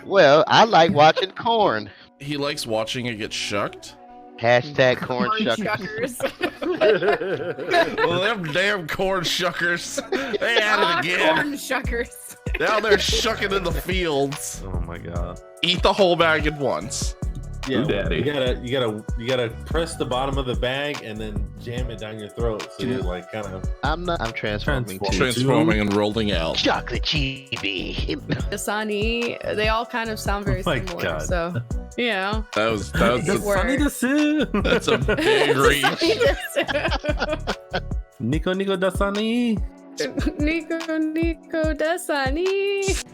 Well, I like watching corn. He likes watching it get shucked. Hashtag corn shuckers. Well, them damn corn shuckers. They at it again. Corn shuckers. Now they're shucking in the fields. Oh my god. Eat the whole bag at once. Yeah, Daddy. you gotta press the bottom of the bag and then jam it down your throat. So you're like kind of. I'm transforming too. Transforming and rolling out. Chocolate chibi. Dasani, they all kind of sound very Oh my similar. God. So, you know. That was It worked. that's a big reach. Nico Dasani. Nico Dasani.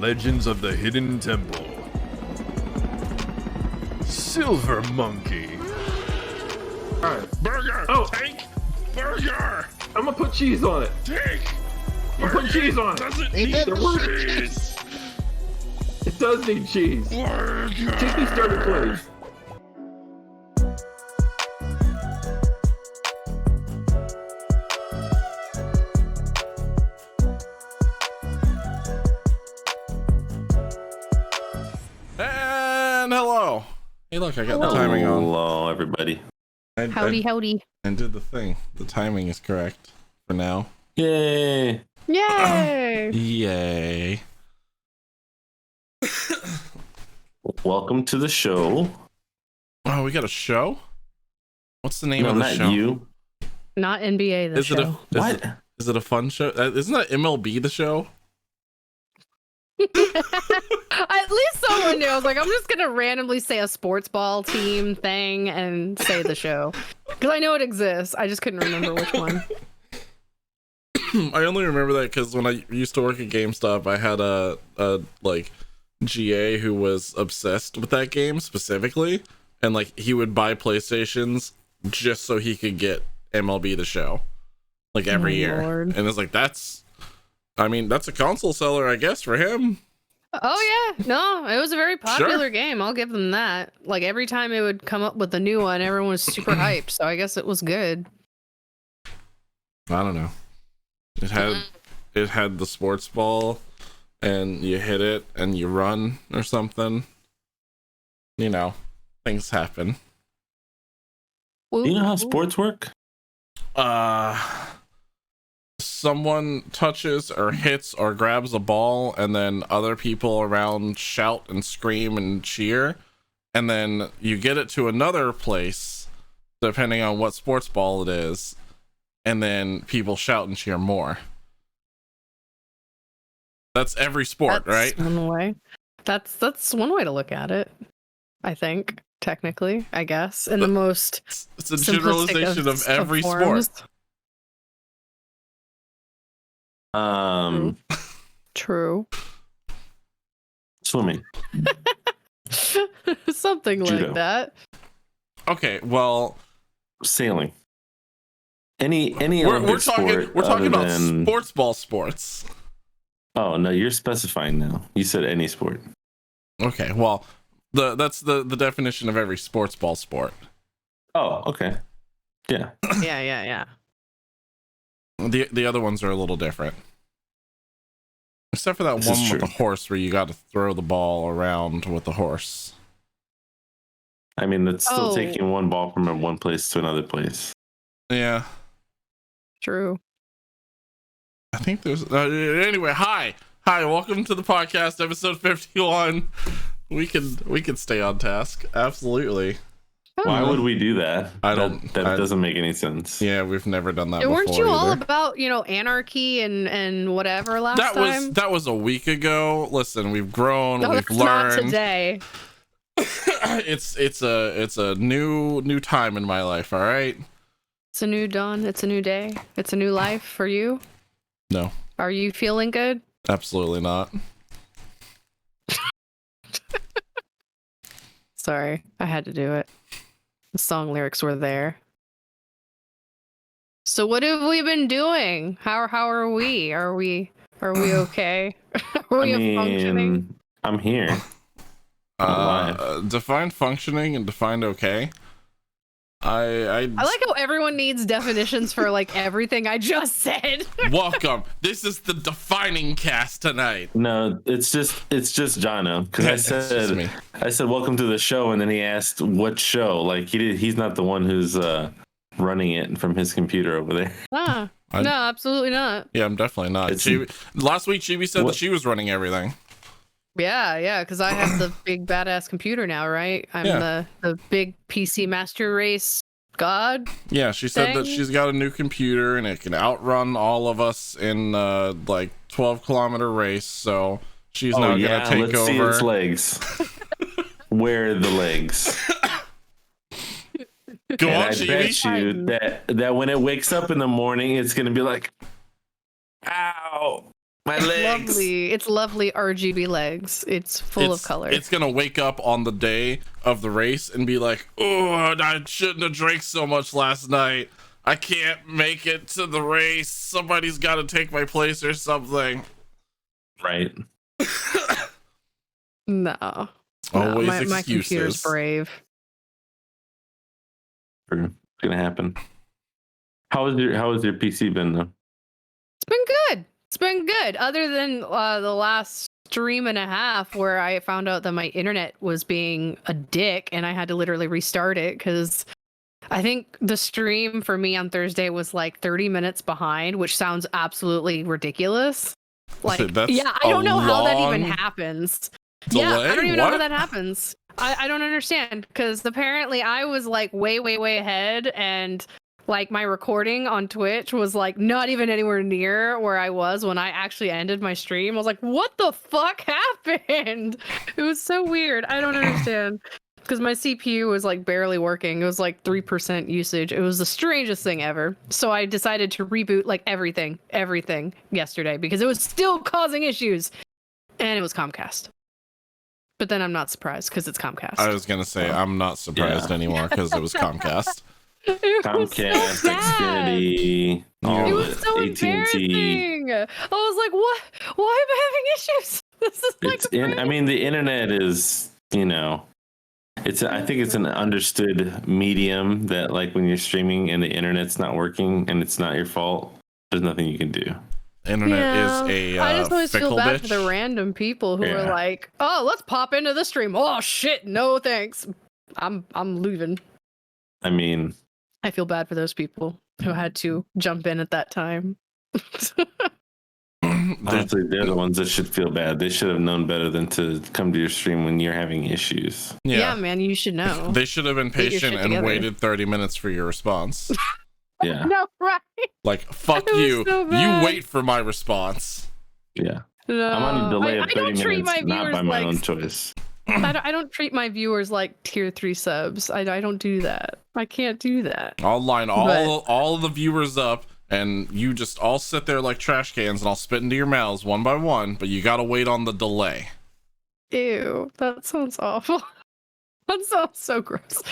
Legends of the Hidden Temple. Silver Monkey. Alright. Burger. Oh. Take burger. I'm gonna put cheese on it. Take. I'm putting cheese on it. Doesn't Ain't need that cheese. It does need cheese. Burger. Take me started, please. And hello. Hey, look, I got the timing on. Hello, everybody. Howdy. I did the thing. The timing is correct for now. Yay! Yay! Yay. Welcome to the show. Oh, we got a show? What's the name No, of the not show? you. Not NBA, the Is it show. What? Is it a fun show? Isn't that MLB the show? At least someone knew. I was like, I'm just gonna randomly say a sports ball team thing and say the show because I know it exists. I just couldn't remember which one. I only remember that because when I used to work at GameStop, I had a like GA who was obsessed with that game specifically, and like he would buy PlayStations just so he could get MLB the show, like every year. Lord. And it's like that's a console seller, I guess, for him. Oh yeah, no, it was a very popular game. I'll give them that. Like every time it would come up with a new one, everyone was super hyped. So I guess it was good. I don't know. It had the sports ball, and you hit it and you run or something. You know, things happen. Do you know how sports work? Someone touches or hits or grabs a ball, and then other people around shout and scream and cheer, and then you get it to another place depending on what sports ball it is, and then people shout and cheer more. That's every sport, right? One way. That's one way to look at it. I think technically, I guess, in the most It's a simplistic generalization of every forms. sport. True. Swimming. Something Judo. like that. Okay, well, Sailing. Any we're Olympic talking sport we're talking other about than... sports ball sports. Oh no, you're specifying now. You said any sport. Okay, well, that's the definition of every sports ball sport. Oh, okay. Yeah. Yeah. The other ones are a little different. Except for that This one is with the true. horse where you got to throw the ball around with the horse. I mean, that's still Oh. taking one ball from one place to another place. Yeah. True. I think there's anyway. Hi, welcome to the podcast, episode 51. We can stay on task, absolutely. Why would we do that? I don't- That I- doesn't make any sense. Yeah, we've never done that Yeah, before. weren't you all either. about, anarchy and whatever last time? That was a week ago. Listen, we've grown, No, we've that's not learned. today. it's a new time in my life. All right. It's a new dawn. It's a new day. It's a new life for you. No, Are you feeling good? absolutely not. Sorry, I had to do it. The song lyrics were there. So what have we been doing? How are we? Are we okay? Are we functioning? I'm here. Define functioning and define okay. I I like how everyone needs definitions for like everything I just said. welcome. This is the defining cast tonight. No, it's just Jono. Because It's just me. I said welcome to the show, and then he asked what show. Like he's not the one who's running it from his computer over there. Ah, I- no, absolutely not. Yeah, I'm definitely not. It's- Last week, Chibi said What- that she was running everything. Yeah, because I have the big badass computer now, right? I'm Yeah. the big PC Master Race god. Yeah, she said that Dang. she's got a new computer and it can outrun all of us in like 12-kilometer race. So she's now gonna take let's see its over. legs. Where are the legs? Go And on, I bet Chibi. you that when it wakes up in the morning, it's gonna be like, ow, my legs. Lovely. It's lovely RGB legs. It's full of color. It's gonna wake up on the day of the race and be like, "Oh, I shouldn't have drank so much last night. I can't make it to the race. Somebody's got to take my place or something." Right. No. Always my computer's excuses. brave. It's gonna happen. How was your PC been though? It's been good. It's been good. Other than the last stream and a half where I found out that my internet was being a dick and I had to literally restart it because I think the stream for me on Thursday was like 30 minutes behind, which sounds absolutely ridiculous. Like, That's yeah, I don't know how that even long happens. delay? Yeah, I don't even know how What? that happens. I don't understand because apparently I was like way ahead and like my recording on Twitch was like not even anywhere near where I was when I actually ended my stream. I was like, what the fuck happened? It was so weird. I don't understand. Because my CPU was like barely working. It was like 3% usage. It was the strangest thing ever. So I decided to reboot like everything yesterday because it was still causing issues. And it was Comcast. But then I'm not surprised because it's Comcast. I was gonna say I'm not surprised Yeah. anymore because it was Comcast. It was so Comcast, bad. Xfinity, all It of was it. so AT&T. embarrassing. I was like, what? Why am I having issues? This is like It's in. I mean, the internet is. I think it's an understood medium that like when you're streaming and the internet's not working and it's not your fault, there's nothing you can do. Internet is a I just always fickle feel bad bitch. for the random people who are Yeah. like, "Oh, let's pop into the stream." Oh shit, no thanks. I'm leaving. I mean, I feel bad for those people who had to jump in at that time. honestly, they're the ones that should feel bad. They should have known better than to come to your stream when you're having issues. Yeah, man, you should know. They should have been Get your patient shit and together. waited 30 minutes for your response. Yeah, No, right? Like, fuck It was you. so You bad. wait for my response. yeah. No. I'm on a delay I of 30 don't treat minutes, my not viewers by my like own choice. I don't treat my viewers like tier 3 subs. I don't do that. I can't do that. I'll line But- all the viewers up and you just all sit there like trash cans and I'll spit into your mouths one by one, but you gotta wait on the delay. Ew, that sounds awful. That sounds so gross.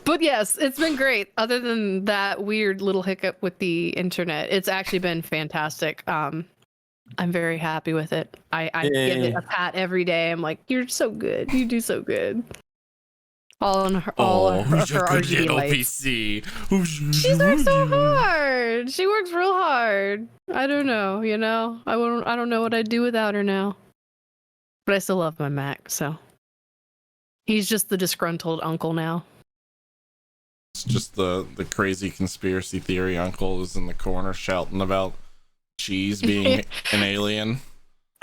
But yes, it's been great. Other than that weird little hiccup with the internet, it's actually been fantastic. I'm very happy with it. I give it a pat every day. I'm like, you're so good. You do so good. All of her RGB lights. PC? She works so hard. She works real hard. I don't know, I don't know what I'd do without her now. But I still love my Mac, so He's just the disgruntled uncle now. It's just the crazy conspiracy theory uncle is in the corner shouting about cheese being an alien.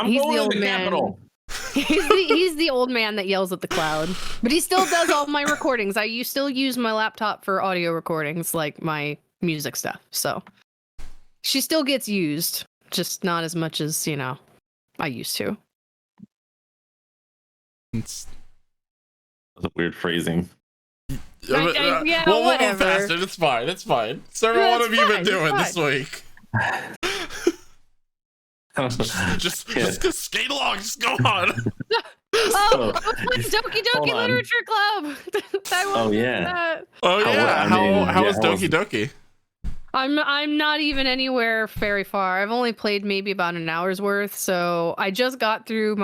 He's the old man. He's the old man that yells at the cloud, but he still does all my recordings. I still use my laptop for audio recordings, like my music stuff. So she still gets used, just not as much as I used to. It's That's a weird phrasing. Yeah, we'll move whatever. past it. It's fine. It's fine. So, what have you been doing this week? just skate along. Just go on. Oh, Doki Doki Literature Club. Oh yeah. Oh yeah. How was how was Doki Doki? I'm not even anywhere very far. I've only played maybe about an hour's worth. So I just got through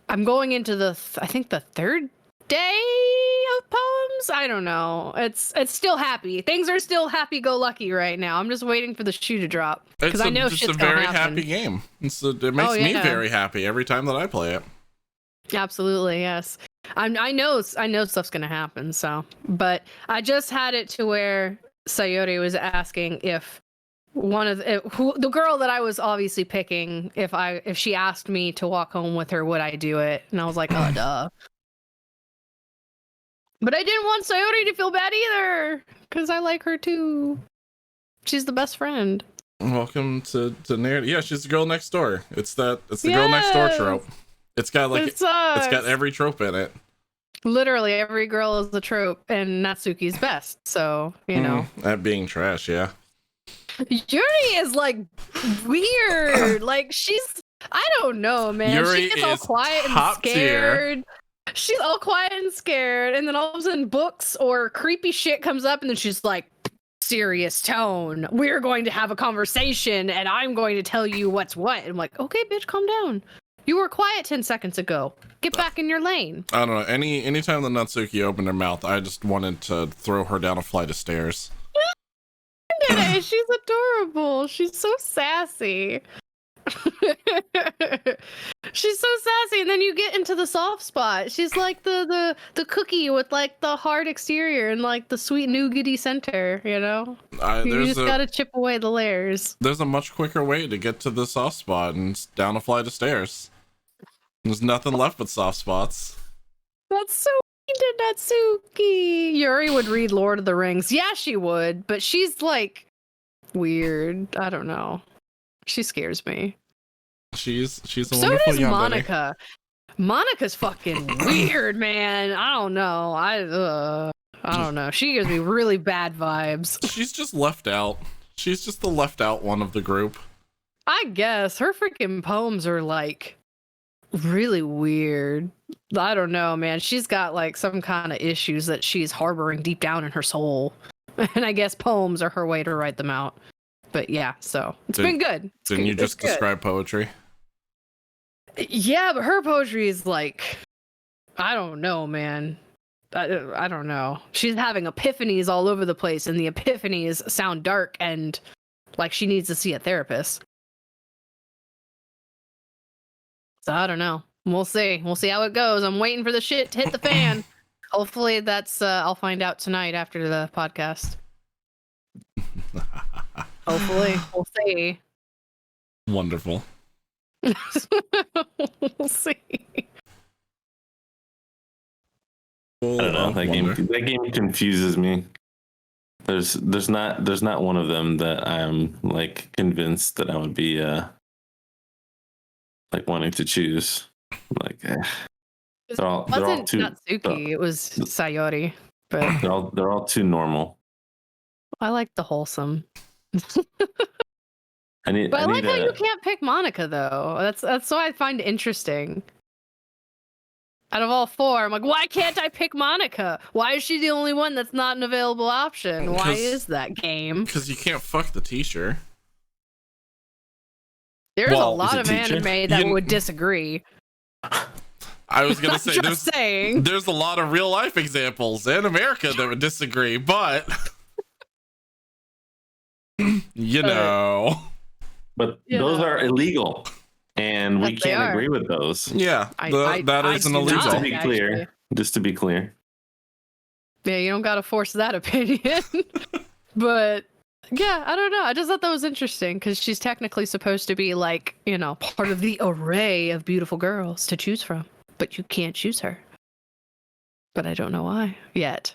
I'm going into I think the third day of poems. I don't know. It's still happy. Things are still happy-go-lucky right now. I'm just waiting for the shoe to drop because I know shit's a gonna very happen. happy game. It makes me very happy every time that I play it. Absolutely, yes. I know stuff's gonna happen. So, but I just had it to where Sayori was asking if the girl that I was obviously picking, if she asked me to walk home with her, would I do it? And I was like, oh, duh. But I didn't want Sayori to feel bad either, because I like her too. She's the best friend. Welcome to narrative. Yeah, she's the girl next door. It's the girl next door trope. It's got it's got every trope in it. Literally every girl is the trope, and Natsuki's best. So that being trash, yeah. Yuri is like weird. Like I don't know, man. Yuri she gets all is quiet and top scared. tier. She's all quiet and scared, and then all of a sudden books or creepy shit comes up, and then she's like, serious tone. We're going to have a conversation, and I'm going to tell you what's what. And I'm like, okay, bitch, calm down. You were quiet 10 seconds ago. Get back in your lane. I don't know. Anytime the Natsuki opened her mouth, I just wanted to throw her down a flight of stairs. She's adorable. She's so sassy. She's so sassy, and then you get into the soft spot. She's like the cookie with like the hard exterior and like the sweet nougaty center. You just gotta chip away the layers. There's a much quicker way to get to the soft spot, and it's down a flight of stairs. There's nothing left but soft spots. That's so mean to Natsuki. Yuri would read Lord of the Rings. Yeah, she would, but she's like weird. I don't know. She scares me. She's a so wonderful does young Monica. Lady. Monica's fucking weird, man. I don't know. I don't know. She gives me really bad vibes. She's just left out. She's just the left out one of the group. I guess her freaking poems are like really weird. I don't know, man. She's got like some kind of issues that she's harboring deep down in her soul. And I guess poems are her way to write them out. But yeah, so it's been good. Didn't you just describe poetry? Yeah, but her poetry is like, I don't know, man. I don't know. She's having epiphanies all over the place, and the epiphanies sound dark and like she needs to see a therapist. So I don't know. We'll see. We'll see how it goes. I'm waiting for the shit to hit the fan. Hopefully that's I'll find out tonight after the podcast. Hopefully. We'll see. Wonderful. We'll see. I don't know. That game confuses me. There's not one of them that I'm like convinced that I would be like wanting to choose. Like they're all too Natsuki, it was Sayori, but they're all too normal. I like the wholesome. I like how you can't pick Monica though. That's what I find interesting. Out of all four, I'm like, why can't I pick Monica? Why is she the only one that's not an available option? Why is that game? Because you can't fuck the teacher. There's a lot of anime that would disagree. I was gonna say saying there's a lot of real life examples in America that would disagree, but you know. But those are illegal. And we Yes, they can't are. agree with those. Yeah, that isn't do illegal. Just to not, be clear. actually. Just to be clear. Yeah, you don't gotta force that opinion. But yeah, I don't know. I just thought that was interesting because she's technically supposed to be like, you know, part of the array of beautiful girls to choose from. But you can't choose her. But I don't know why yet.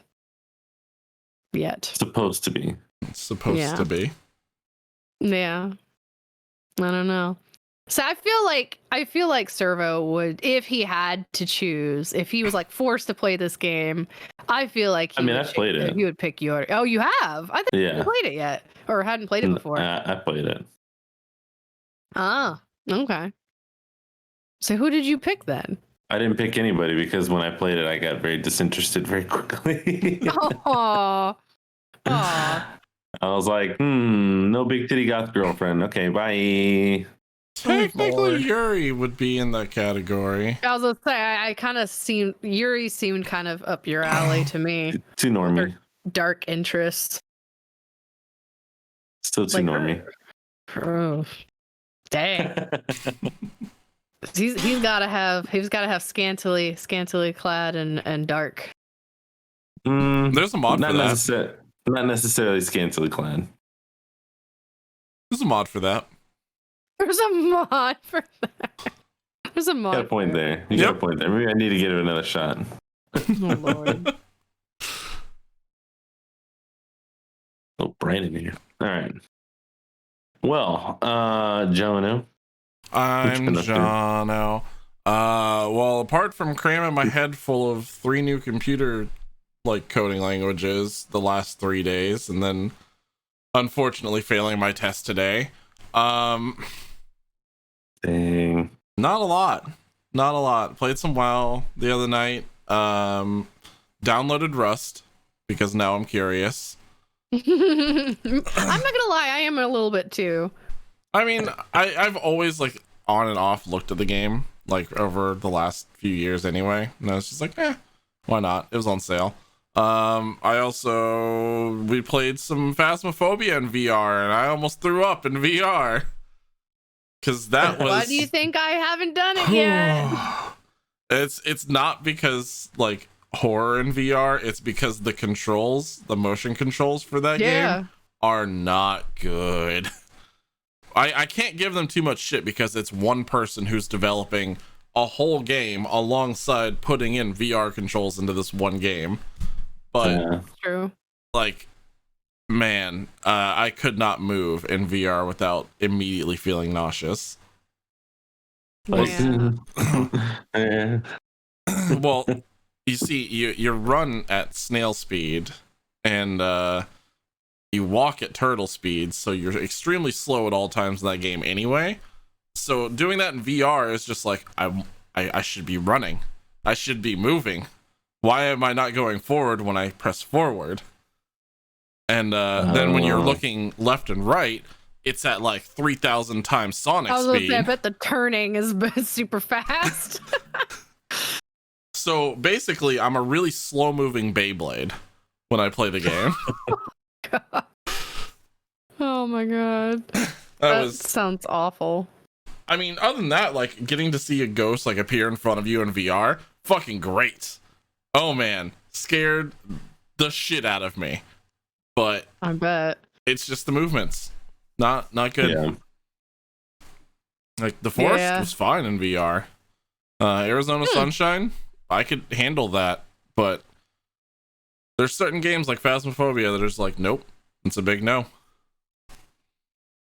Supposed to be. It's supposed to be. Yeah. I don't know. So I feel like Servo would, if he had to choose, if he was like forced to play this game, I feel like I've played it. He would pick Yuri. Oh, you have? I think you haven't played it yet, or hadn't played it before. I played it. Ah, okay. So who did you pick then? I didn't pick anybody because when I played it, I got very disinterested very quickly. Aww. Aww. I was like, no big titty goth girlfriend. Okay, bye. Technically, Yuri would be in that category. I was gonna say, I kind of seemed Yuri seemed kind of up your alley to me. Too normie. Dark interests. Still too normie. Oh, dang. He's gotta have scantily clad and dark. There's a mod for that. Not necessarily scantily clad. There's a mod for that. There's a mod for that. There's a mod. Got a point there. You got a point there. Maybe I need to give it another shot. Oh Lord. Oh, Brandon here. All right. Well, Jono. I'm Jono. Well, apart from cramming my head full of 3 new computer coding languages the last 3 days, and then unfortunately failing my test today. Dang. Not a lot. Played some WoW the other night. Downloaded Rust because now I'm curious. I'm not gonna lie, I am a little bit too. I mean, I've always on and off looked at the game over the last few years anyway, and I was just like, why not? It was on sale. We played some Phasmophobia in VR, and I almost threw up in VR because that was. Why do you think I haven't done it yet? It's not because horror in VR. It's because the motion controls for that game are not good. I can't give them too much shit because it's one person who's developing a whole game alongside putting in VR controls into this one game. But True. Man, I could not move in VR without immediately feeling nauseous. Yeah. Well, you see, you run at snail speed, and you walk at turtle speed, so you're extremely slow at all times in that game anyway. So doing that in VR is just I should be running. I should be moving. Why am I not going forward when I press forward? And then when you're looking left and right, it's at 3,000 times Sonic speed. I bet the turning is super fast. So basically, I'm a really slow-moving Beyblade when I play the game. God. Oh my god. That sounds awful. I mean, other than that, getting to see a ghost appear in front of you in VR, fucking great. Oh man, scared the shit out of me. But I bet it's just the movements. Not good. Yeah. The forest was fine in VR. Arizona Sunshine, I could handle that, but there's certain games like Phasmophobia that are just nope, it's a big no.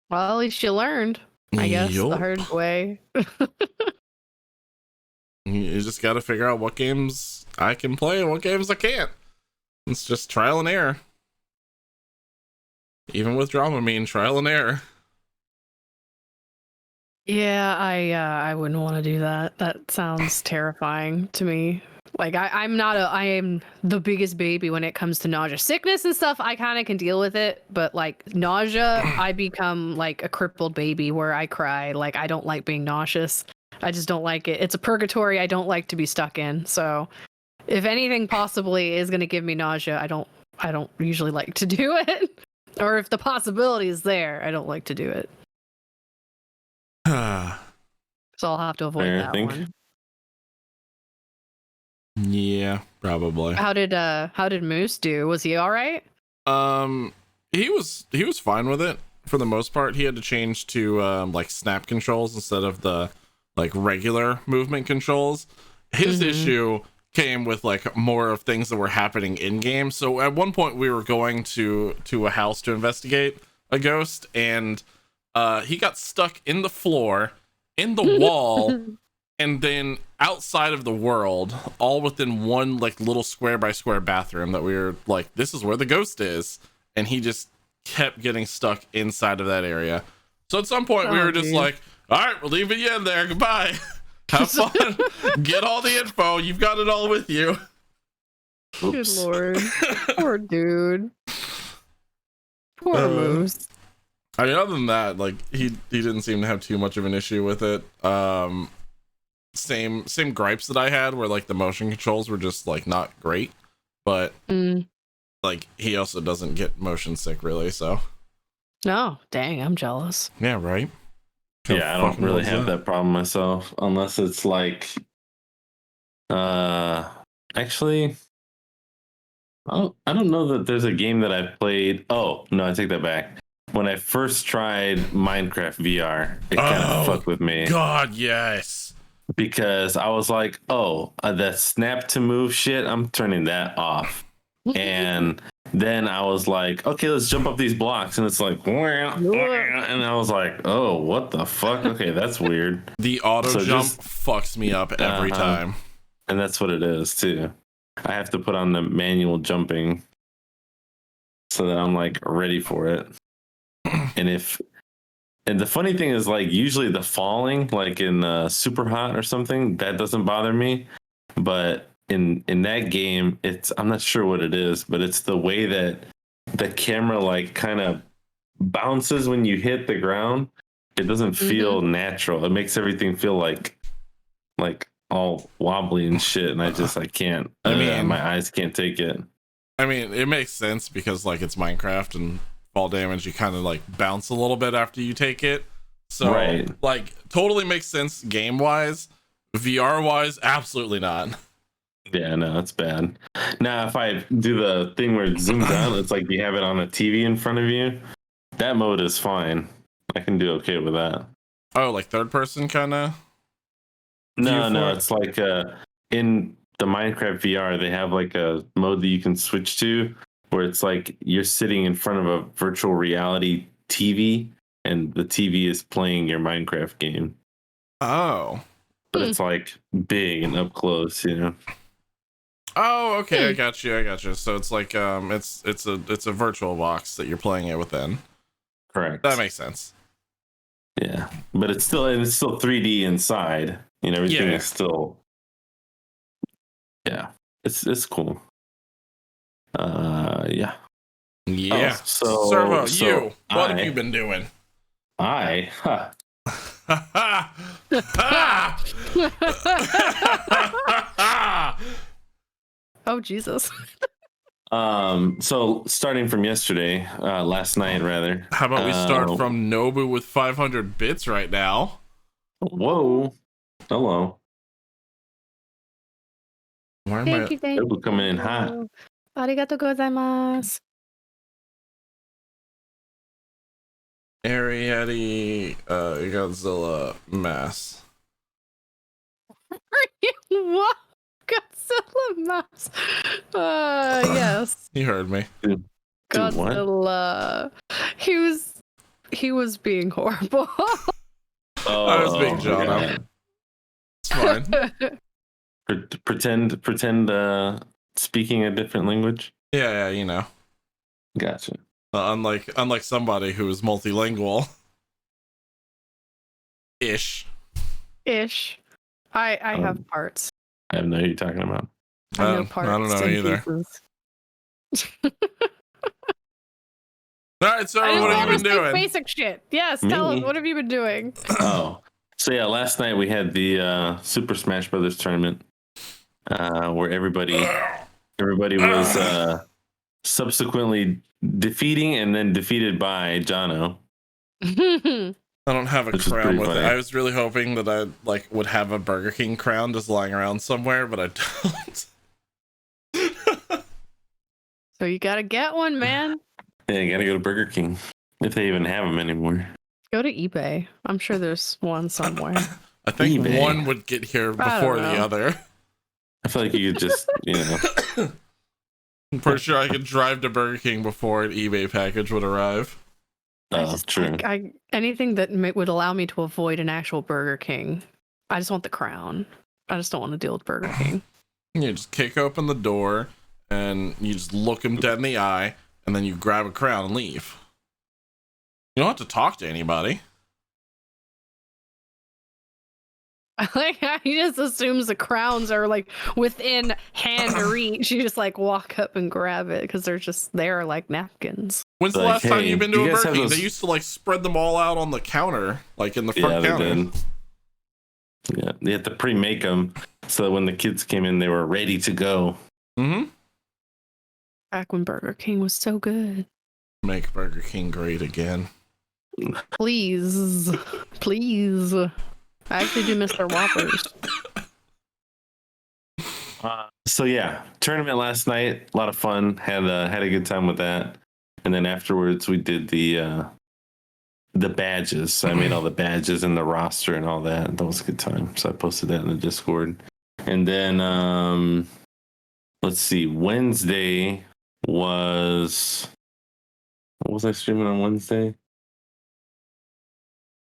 Well, at least you learned, I guess, the Yup. hard way. You just got to figure out what games I can play and what games I can't. It's just trial and error. Even with Dramamine, trial and error. Yeah, I wouldn't want to do that. That sounds terrifying to me. I am the biggest baby when it comes to nausea. Sickness and stuff, I kind of can deal with it, but nausea, I become a crippled baby where I cry. I don't like being nauseous. I just don't like it. It's a purgatory I don't like to be stuck in. So if anything possibly is going to give me nausea, I don't usually like to do it. Or if the possibility is there, I don't like to do it. So so I'll have to avoid I that think. one. Yeah, probably. How did Moose do? Was he all right? He was fine with it for the most part. He had to change to like snap controls instead of the like regular movement controls. His issue came with like more of things that were happening in game. So at one point we were going to a house to investigate a ghost, and he got stuck in the floor, in the wall, and then outside of the world, all within one like little square by square bathroom that we were like, this is where the ghost is. And he just kept getting stuck inside of that area. So at some point we were just like, all right, we're leaving you in there. Goodbye. Have fun. Get all the info. You've got it all with you. Good lord. Poor dude. Poor Moose. I mean, other than that, like he didn't seem to have too much of an issue with it. Same gripes that I had, where like the motion controls were just like not great, but like he also doesn't get motion sick really, so No, dang, I'm jealous. yeah, right. Yeah, I don't really have that problem myself, unless it's like actually I don't know that there's a game that I've played. Oh no, I take that back. When I first tried Minecraft VR, it kind of fucked with me. God, yes. Because I was like, oh, that snap to move shit, I'm turning that off. And then I was like, okay, let's jump up these blocks. And it's like, and I was like, oh, what the fuck? Okay, that's weird. The auto jump fucks me up every time. And that's what it is, too. I have to put on the manual jumping so that I'm like ready for it. And the funny thing is, like, usually the falling, like in Super Hot or something, that doesn't bother me. But in that game, I'm not sure what it is, but it's the way that the camera like kind of bounces when you hit the ground. It doesn't feel natural. It makes everything feel like all wobbly and shit. And I can't. I mean, my eyes can't take it. I mean, it makes sense because like it's Minecraft and fall damage, you kind of like bounce a little bit after you take it. So like totally makes sense game wise. VR wise, absolutely not. Yeah, no, it's bad. Now, if I do the thing where it zooms out, it's like you have it on a TV in front of you. That mode is fine. I can do okay with that. Oh, like third person kind of? No, it's like in the Minecraft VR, they have like a mode that you can switch to where it's like you're sitting in front of a virtual reality TV and the TV is playing your Minecraft game. Oh. But it's like big and up close, you know. Oh, okay, I got you. So it's like it's a virtual box that you're playing it within. Correct. That makes sense. Yeah. But it's still 3D inside. You know, everything is still it's cool. Yeah. Yeah. So Servo, what have you been doing? Oh Jesus. So starting from yesterday, last night rather. How about we start from Nobu with 500 bits right now? Whoa. Hello. Why am Thank you. Nobu coming in hot. Arigato gozaimasu. Ariadne Godzilla mass. What? Godzilla mass. Yes. You heard me. Godzilla. He was being horrible. I was being John. It's fine. Pretend speaking a different language. Yeah, you know. Gotcha. Unlike somebody who is multilingual. Ish. I have parts. I have no idea what you're talking about. I know parts. I don't know either. All right, so what have you been doing? Basic shit. Yes, tell us, what have you been doing? Oh, so yeah, last night we had the Super Smash Brothers tournament, where everybody was subsequently defeating and then defeated by Jono. I don't have a Which is crown pretty with it. funny. I was really hoping that I like would have a Burger King crown just lying around somewhere, but I don't. So you gotta get one, man. Yeah, you gotta go to Burger King if they even have them anymore. Go to eBay. I'm sure there's one somewhere. I think eBay. one would get here before the know. other. I feel like you could just, I'm pretty sure I could drive to Burger King before an eBay package would arrive. true. Anything that would allow me to avoid an actual Burger King. I just want the crown. I just don't want to deal with Burger King. You just kick open the door and you just look him dead in the eye, and then you grab a crown and leave. You don't have to talk to anybody. Like, he just assumes the crowns are like within hand reach. You just like walk up and grab it because they're just there like napkins. When's the Like, last time hey, you've been do to you a guys Burger have King? those- They used to like spread them all out on the counter, like in the Yeah, front they counter. did. Yeah, they had to pre-make them so that when the kids came in, they were ready to go. Mm-hmm. Back when Burger King was so good. Make Burger King great again. Please. Please. I actually do miss their Whoppers. So yeah, tournament last night, a lot of fun. Had a good time with that, and then afterwards we did the badges. I made all the badges and the roster and all that. That was a good time. So I posted that in the Discord, and then let's see, Wednesday was what was I streaming on Wednesday?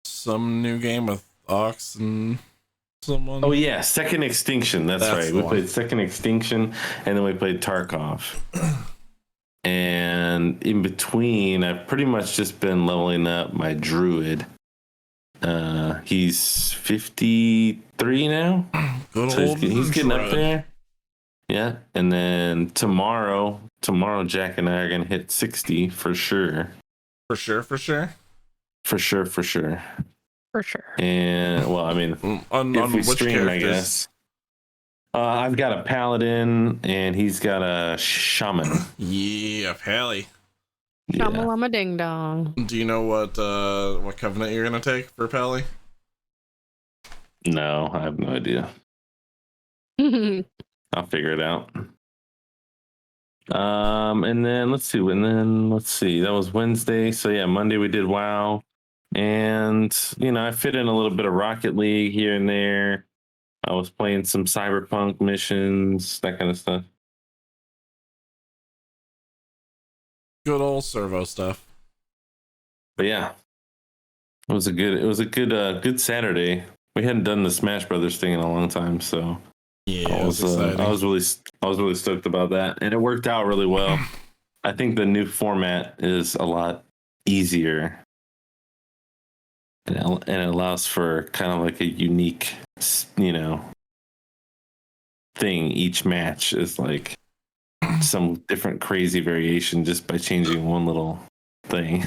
Some new game with Ox and someone. Oh yeah, Second Extinction. That's That's right. the We one. played Second Extinction, and then we played Tarkov. And in between, I've pretty much just been leveling up my druid. He's 53 now, Good so old he's getting up Druid. there. Yeah, and then tomorrow, Jack and I are gonna hit 60 for sure. For sure. For sure. For sure. And well, I mean, On if we which stream, characters? I guess. I've got a paladin, and he's got a shaman. Yeah, Pally. Yeah. Shamalama ding dong. Do you know what covenant you're gonna take for Pally? No, I have no idea. I'll figure it out. And then let's see. That was Wednesday. So yeah, Monday we did WoW, and I fit in a little bit of Rocket League here and there. I was playing some Cyberpunk missions, that kind of stuff. Good old servo stuff. But yeah, it was a good Saturday. We hadn't done the Smash Brothers thing in a long time, so Yeah, I was exciting. I was really stoked about that, and it worked out really well. I think the new format is a lot easier, and it allows for kind of like a unique, thing. Each match is like some different crazy variation just by changing one little thing.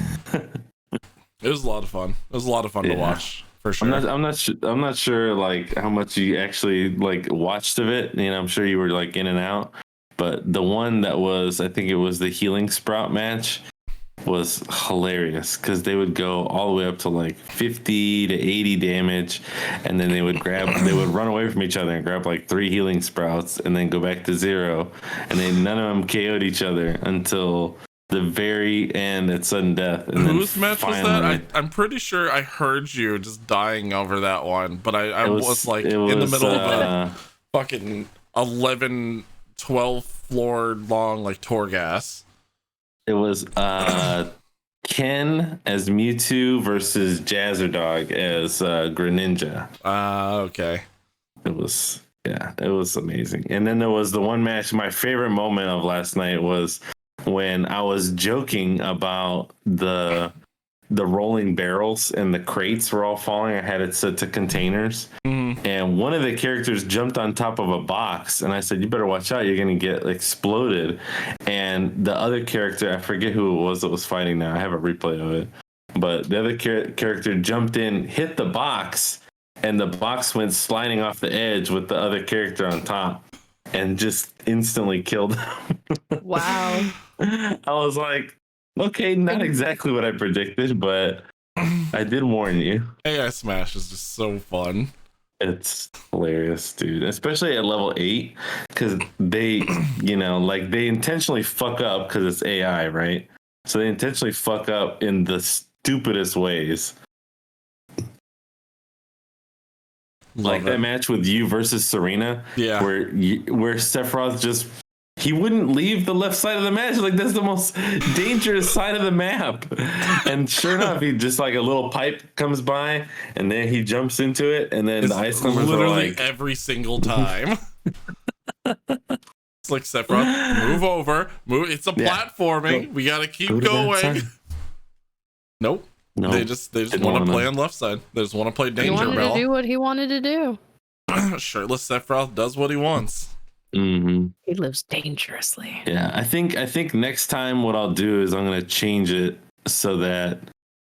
It was a lot of fun. It was a lot of fun to Yeah. watch, for sure. I'm not sure like how much you actually like watched of it. I'm sure you were like in and out, but the one that was, I think it was the Healing Sprout match, was hilarious because they would go all the way up to like 50 to 80 damage, and then they would run away from each other and grab like 3 Healing Sprouts and then go back to 0, and then none of them KO'd each other until the very end at sudden death. And Whose then match was finally- that? I'm pretty sure I heard you just dying over that one, but I it was like it in the was, middle of a fucking 11, 12 floor long like Torgas. It was Ken as Mewtwo versus Jazzerdog as Greninja. Okay. It was amazing. And then there was the one match. My favorite moment of last night was when I was joking about the rolling barrels and the crates were all falling. I had it set to containers. Mhm. And one of the characters jumped on top of a box, and I said, "You better watch out! You're gonna get exploded." And the other character, I forget who it was that was fighting now. I have a replay of it, but the other character jumped in, hit the box, and the box went sliding off the edge with the other character on top, and just instantly killed him. Wow. I was like, okay, not exactly what I predicted, but I did warn you. AI Smash is just so fun. It's hilarious, dude. Especially at level 8, because they, you know, like they intentionally fuck up because it's AI, right? So they intentionally fuck up in the stupidest ways. Like that match with you versus Serena, Yeah. where Sephiroth just he wouldn't leave the left side of the match. Like that's the most dangerous side of the map. And sure enough, he just like a little pipe comes by, and then he jumps into it, and then It's the ice climbers are literally like every single time. It's like Sephiroth, move over, move. It's a platforming. We gotta keep Go to that going. side. Nope. No, They just didn't want to wanna. play on left side. They just want to play He Danger wanted to Bell. do what he wanted to do. Shirtless Sephiroth does what he wants. Mm-hmm. He lives dangerously. Yeah, I think next time what I'll do is I'm gonna change it so that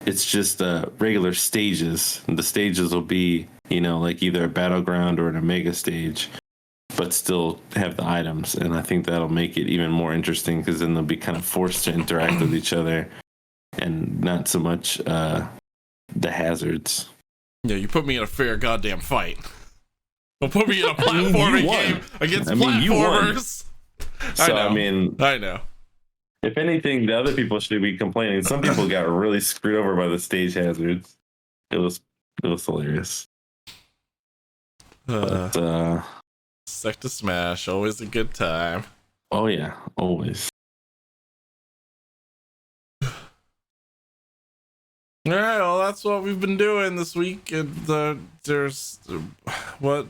it's just regular stages. The stages will be, you know, like either a battleground or an Omega stage, but still have the items. And I think that'll make it even more interesting because then they'll be kind of forced to interact with each other and not so much the hazards. Yeah, you put me in a fair goddamn fight. Don't put me in a platforming game against you won. platformers. So I I know. if anything, the other people should be complaining. Some people got really screwed over by the stage hazards. It was hilarious. But, Sector Smash, always a good time. oh yeah, always. All right, well, that's what we've been doing this week. And there's what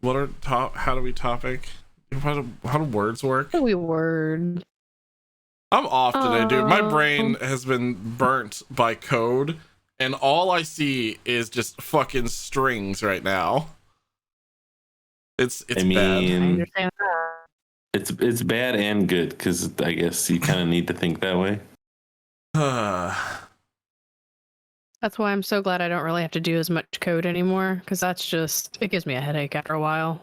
are top? How do we topic? How do words work? We word. I'm off today, dude. My brain has been burnt by code, and all I see is just fucking strings right now. It's I bad. mean, it's bad and good because I guess you kind of need to think that way. That's why I'm so glad I don't really have to do as much code anymore, because it gives me a headache after a while.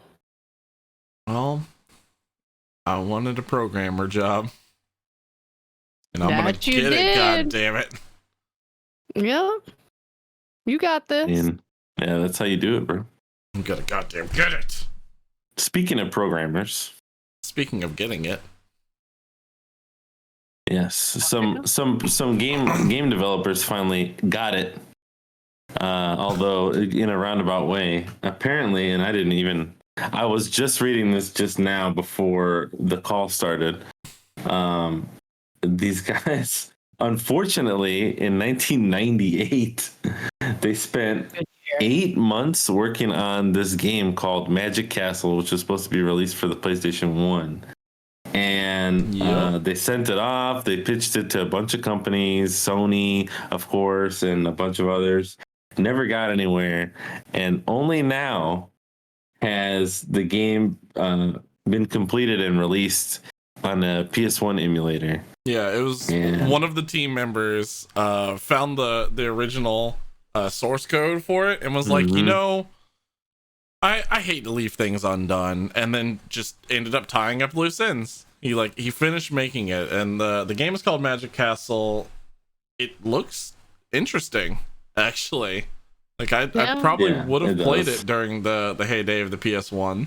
Well, I wanted a programmer job, and I'm gonna That you get it. God did. damn it! Yep. You got this. And yeah, that's how you do it, bro. I'm gonna goddamn get it. Speaking of programmers, Speaking of getting it, yes, some game developers finally got it. Although in a roundabout way, apparently, and I was just reading this just now before the call started. These guys, unfortunately, in 1998, they spent 8 months working on this game called Magic Castle, which was supposed to be released for the PlayStation 1. And they sent it off. They pitched it to a bunch of companies, Sony, of course, and a bunch of others. Never got anywhere. And only now has the game been completed and released on a PS1 emulator. yeah, it was one of the team members found the original source code for it and was like, you know, I hate to leave things undone, and then just ended up tying up loose ends. He finished making it, and the game is called Magic Castle. It looks interesting, actually. Like I probably would have played it during the heyday of the PS1.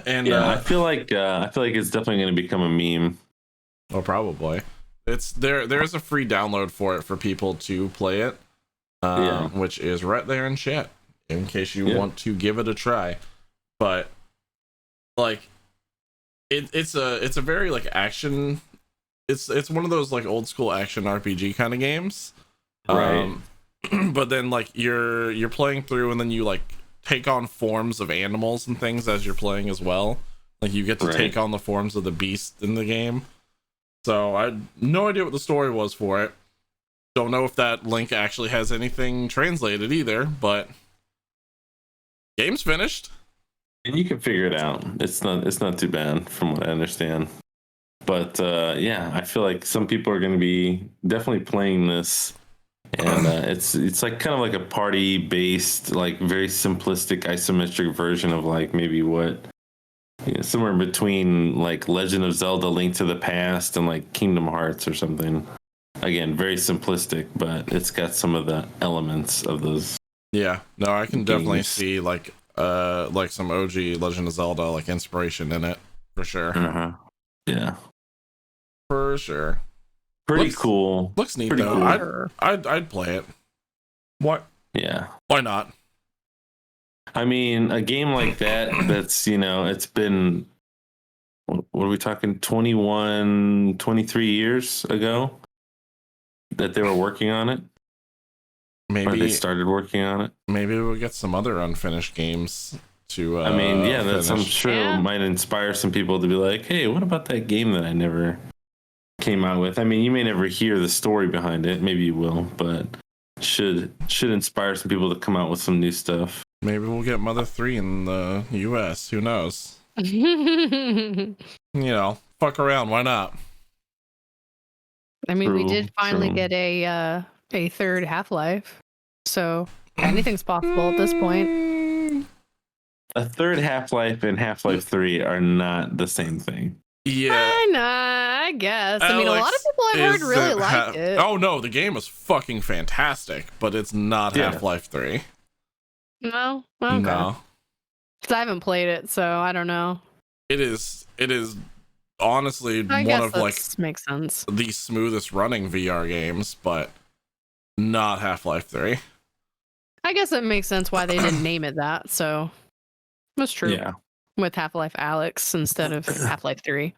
And I feel like it's definitely going to become a meme. Oh, probably. It's there's a free download for it for people to play it. Which is right there in chat in case you want to give it a try. But like it's a very like action, it's one of those like old school action RPG kind of games, right? But then like you're playing through, and then you like take on forms of animals and things as you're playing as well. Like you get to take on the forms of the beast in the game. So I had no idea what the story was for it. Don't know if that link actually has anything translated either, but game's finished. And you can figure it out. It's not too bad from what I understand. But I feel like some people are going to be definitely playing this, and it's like kind of like a party based, like very simplistic isometric version of like maybe what somewhere between like Legend of Zelda: Link to the Past and like Kingdom Hearts or something. again, very simplistic, but it's got some of the elements of those. Yeah, no, I can definitely games. see like some OG Legend of Zelda like inspiration in it for sure. Yeah, For sure. pretty cool. Looks neat Pretty though. cool. I'd play it. What? Yeah. Why not? I mean, a game like that, that's, it's been, what are we talking, 21, 23 years ago that they were working on it? Or they Maybe started working on it? maybe we'll get some other unfinished games to I mean, yeah, that's, I'm finish. sure Yeah. might inspire some people to be like, hey, what about that game that I never came out with? I mean, you may never hear the story behind it. Maybe you will, but should inspire some people to come out with some new stuff. Maybe we'll get Mother 3 in the US. Who knows? Fuck around. Why not? I mean, we True, did finally true. get a third Half-Life, so anything's possible at this point. A third Half-Life and Half-Life 3 are not the same thing. Yeah. I guess. I mean, a lot of Alex, people I've heard really isn't liked it. Oh no, the game is fucking fantastic, but it's not Yeah. Half-Life 3. No, okay. No. 'Cause I haven't played it, so I don't know. It is honestly I one guess of like that makes sense. the smoothest running VR games, but not Half-Life 3. I guess it makes sense why they didn't name it that. So that's true. Yeah. With Half-Life Alex instead of Half-Life 3. I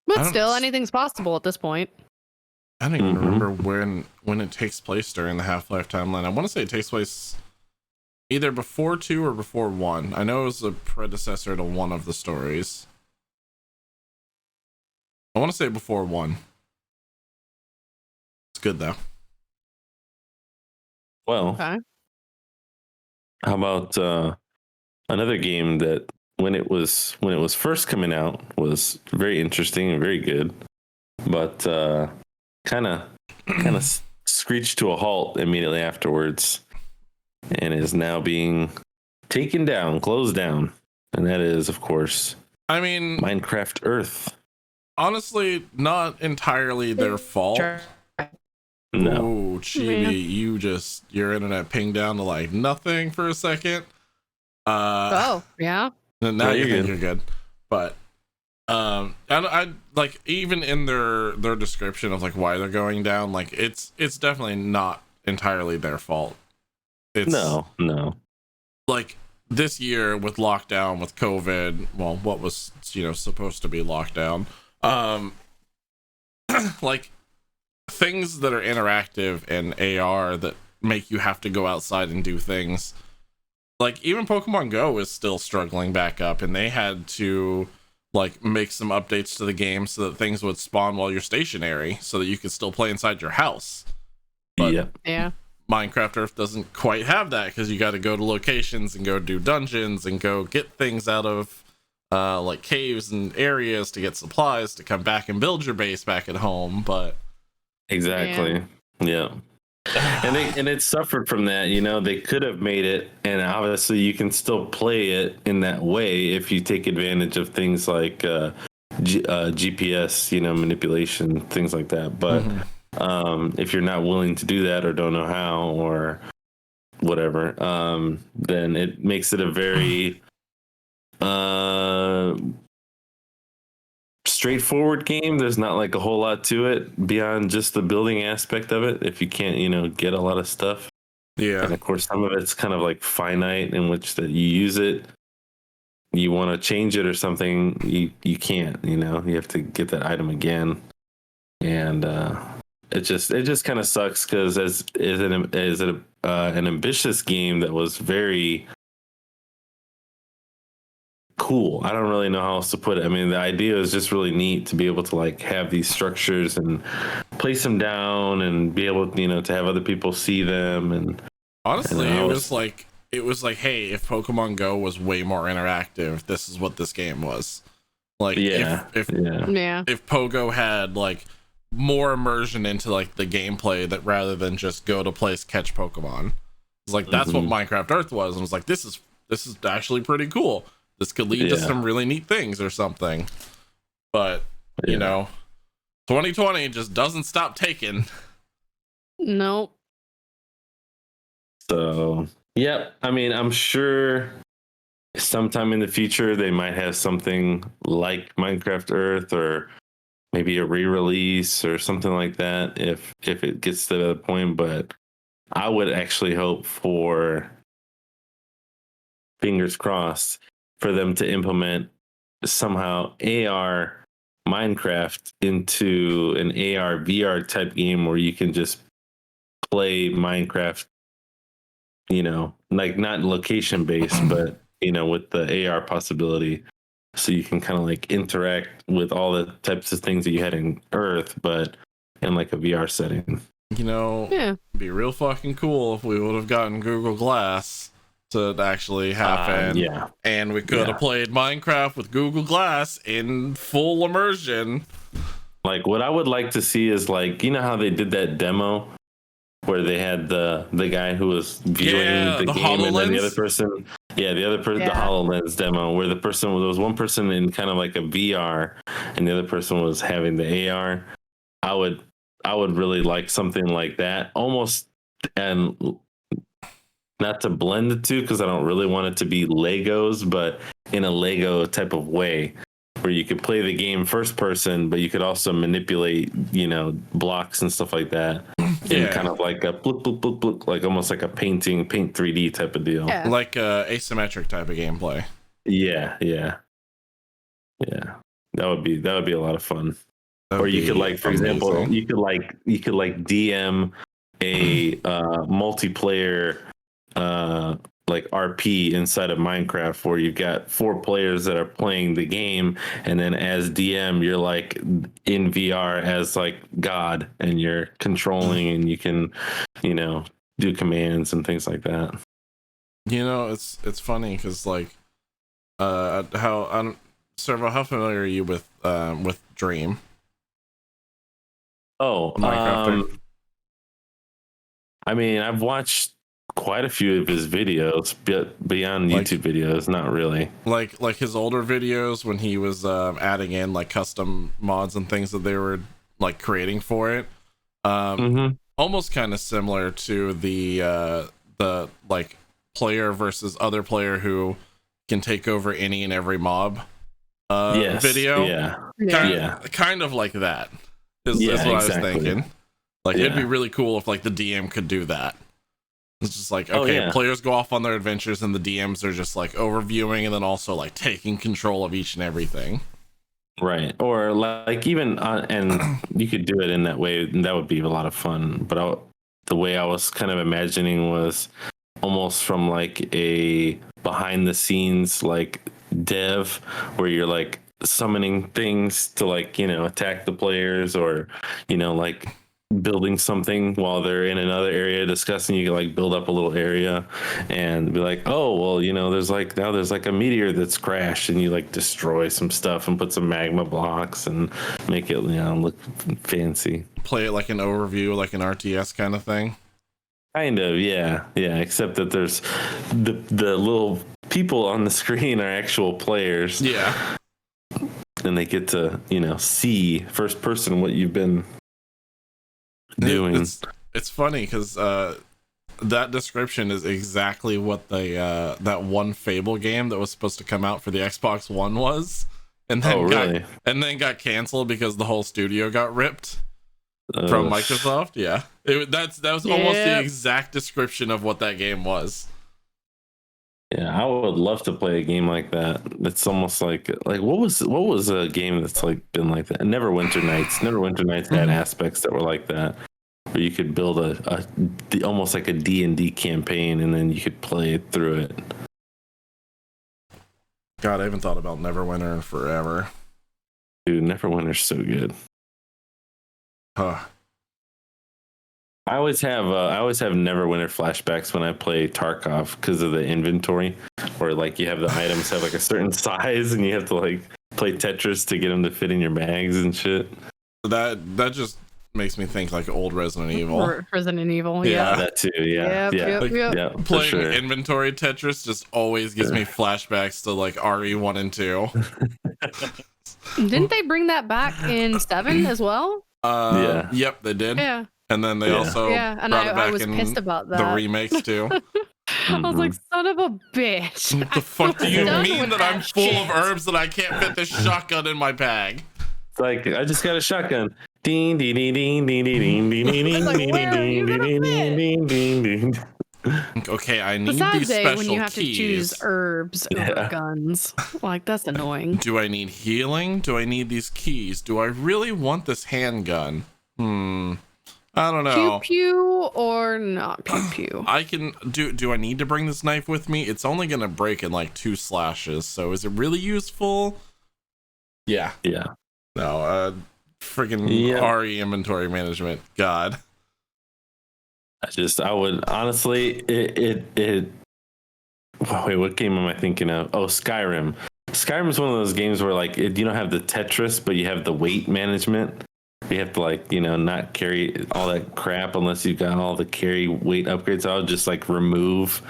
But don't- still, anything's possible at this point. I don't even Mhm. remember when it takes place during the Half-Life timeline. I want to say it takes place either before 2 or before 1. I know it was a predecessor to one of the stories. I want to say before 1. It's good though. Well, Okay. how about another game that when it was first coming out was very interesting and very good, but kind of screeched to a halt immediately afterwards, and is now being taken down, closed down, and that is, of course, I mean, Minecraft Earth. honestly, not entirely their fault. Sure. No, Oh, Chibi, your internet pinged down to like nothing for a second. Oh, yeah. Now No, you you're think good. you're good, but I like even in their description of like why they're going down, like it's definitely not entirely their fault. It's no. like this year with lockdown, with COVID, well, what was supposed to be lockdown, like things that are interactive and AR that make you have to go outside and do things. Like even Pokemon Go is still struggling back up, and they had to like make some updates to the game so that things would spawn while you're stationary, so that you could still play inside your house. But Yep. Yeah. Minecraft Earth doesn't quite have that, because you got to go to locations and go do dungeons and go get things out of like caves and areas to get supplies to come back and build your base back at home. But Exactly. Yeah. And it suffered from that. They could have made it, and obviously you can still play it in that way if you take advantage of things like GPS, manipulation, things like that. But if you're not willing to do that or don't know how or whatever, then it makes it a very straightforward game. There's not like a whole lot to it beyond just the building aspect of it. If you can't, get a lot of stuff. And yeah, of course, some of it's kind of like finite in which that you use it. You want to change it or something, you can't. You have to get that item again, and it just kind of sucks because as an ambitious game that was very cool. I don't really know how else to put it. I mean, the idea is just really neat to be able to like have these structures and place them down and be able, to have other people see them. And honestly, And I it was- was like, hey, if Pokemon Go was way more interactive, this is what this game was. Like, yeah, if Yeah. Pogo had like more immersion into like the gameplay, that rather than just go to place, catch Pokemon, it's like that's what Minecraft Earth was, and it was like, this is actually pretty cool. This could lead to Yeah. some really neat things or something. But Yeah. 2020 just doesn't stop taking. Nope. So, yep. I mean, I'm sure sometime in the future they might have something like Minecraft Earth, or maybe a re-release or something like that if it gets to that point. But I would actually hope for, fingers crossed, for them to implement somehow AR Minecraft into an AR VR type game where you can just play Minecraft, like not location based, but with the AR possibility, so you can kind of like interact with all the types of things that you had in Earth, but in like a VR setting. Yeah. It'd be real fucking cool if we would have gotten Google Glass to actually happen. Yeah. And we could have played Minecraft with Google Glass in full immersion. Like what I would like to see is like, how they did that demo where they had the guy who was viewing the game, and then the other person, the HoloLens demo, where there was one person in kind of like a VR and the other person was having the AR. I would really like something like that, almost, and not to blend the two because I don't really want it to be Legos, but in a Lego type of way, where you could play the game first person, but you could also manipulate, blocks and stuff like that. In kind of like a bloop, bloop, bloop, bloop, like almost like a paint 3D type of deal. Yeah. Like asymmetric type of gameplay. Yeah. That would be a lot of fun. Or you could, like, for example, you could DM a multiplayer like RP inside of Minecraft, where you've got 4 players that are playing the game, and then as DM you're like in VR as like God, and you're controlling, and you can do commands and things like that. It's funny because like Servo, how familiar are you with Dream? Minecraft. I mean, I've watched quite a few of his videos, but beyond YouTube videos, not really. Like his older videos when he was adding in like custom mods and things that they were like creating for it. Almost kind of similar to the like player versus other player who can take over any and every mob video. Kind of like that is what I was thinking. Like it'd be really cool if like the DM could do that. It's just like, okay, players go off on their adventures and the DMs are just like overviewing and then also like taking control of each and everything. Right. Or like even and you could do it in that way, and that would be a lot of fun. But the way I was kind of imagining was almost from like a behind the scenes like dev, where you're like summoning things to like, attack the players, or, like building something while they're in another area discussing. You can like build up a little area and be like, oh well, there's like a meteor that's crashed, and you like destroy some stuff and put some magma blocks and make it look fancy. Play it like an overview, like an RTS kind of thing. Kind of, yeah, except that there's the little people on the screen are actual players, and they get to see first person what you've been doing. It's funny because that description is exactly what that one Fable game that was supposed to come out for the Xbox One was, and then got canceled because the whole studio got ripped from Microsoft. That was almost the exact description of what that game was. I would love to play a game like that. It's almost like what was a game that's like been like that? Neverwinter Nights had aspects that were like that, where you could build almost like a D&D campaign, and then you could play through it. God, I haven't thought about Neverwinter in forever. Dude, Neverwinter's so good. Huh. I always have Neverwinter flashbacks when I play Tarkov because of the inventory, where like you have the items have like a certain size, and you have to like play Tetris to get them to fit in your bags and shit. That just makes me think like old Resident Evil. Resident Evil, that too. Yep. Playing inventory Tetris just always gives me flashbacks to like RE1 and 2. Didn't they bring that back in 7 as well? Yeah. Yep, they did. Yeah. And then they Yeah. also Yeah, and brought it back I was in pissed about the that. remakes too. I was like, son of a bitch. What the fuck do you Done mean with that I'm that full shit. of herbs that I can't fit this shotgun in my bag? It's like I just got a shotgun. Ding ding ding ding ding ding ding ding ding Like, ding where are you ding gonna ding fit? ding ding ding. Okay, I The need sad these day special when you have to choose keys. herbs over Yeah. guns. Like, that's annoying. Do I need healing? Do I need these keys? Do I really want this handgun? I don't know. Pew pew or not pew pew? I can do I need to bring this knife with me? It's only gonna break in like 2 slashes, so is it really useful? Yeah. Yeah. No, friggin' Yep. RE inventory management. God. I would honestly, wait, what game am I thinking of? Oh, Skyrim. Skyrim is one of those games where like you don't have the Tetris, but you have the weight management. You have to like, not carry all that crap unless you've got all the carry weight upgrades. I'll just like remove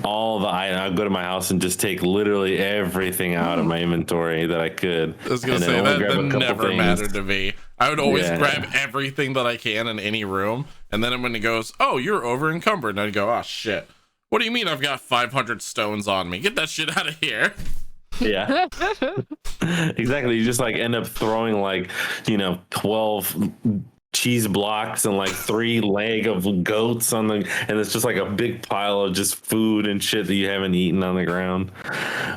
all the items. I'll go to my house and just take literally everything out of my inventory that I could. I was gonna and then say only that grab a couple never things. mattered to me. I would always Yeah. grab everything that I can in any room, and then when it goes, "Oh, you're over encumbered," and I'd go, "Oh shit! What do you mean I've got 500 stones on me? Get that shit out of here!" Yeah, exactly. You just like end up throwing like 12 cheese blocks and like 3 leg of goats on the, and it's just like a big pile of just food and shit that you haven't eaten on the ground.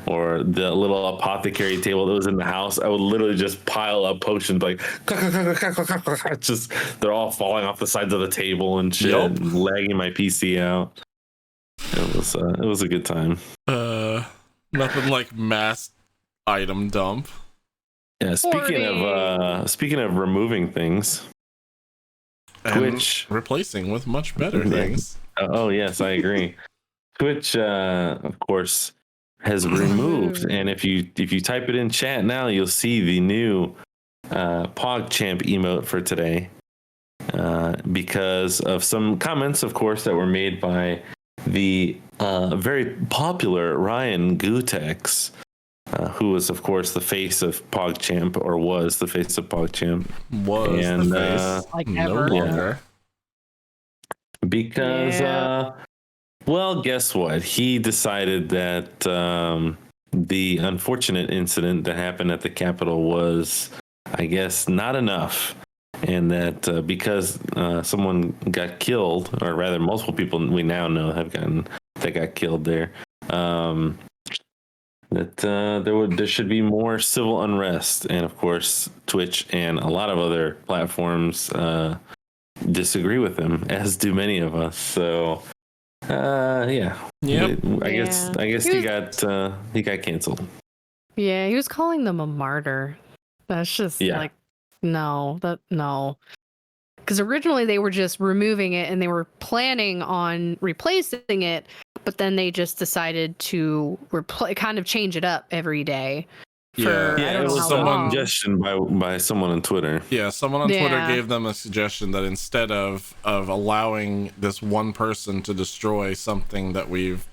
Or the little apothecary table that was in the house, I would literally just pile up potions like just they're all falling off the sides of the table and shit, Yup. and lagging my PC out. It was a good time. Nothing like mass item dump. Yeah, speaking of removing things, And Twitch replacing with much better Yeah. things. oh yes, I agree. Twitch, of course, has removed, and if you type it in chat now, you'll see the new PogChamp emote for today, because of some comments, of course, that were made by the very popular Ryan Gutex, who was, of course, the face of PogChamp, or was the face of PogChamp. Was And, the face like no ever. longer. Because, Yeah. well, guess what? He decided that the unfortunate incident that happened at the Capitol was, I guess, not enough. And that because someone got killed, or rather, multiple people we now know that got killed there, that there should be more civil unrest. And of course, Twitch and a lot of other platforms disagree with him, as do many of us. So yeah. Yep. I guess he got canceled. Yeah, he was calling them a martyr. That's just like, no. Because originally they were just removing it and they were planning on replacing it, but then they just decided to kind of change it up every day. For, I it don't know was how some long. suggestion by someone on Twitter. Yeah, someone on Twitter Yeah. gave them a suggestion that instead of allowing this one person to destroy something that we've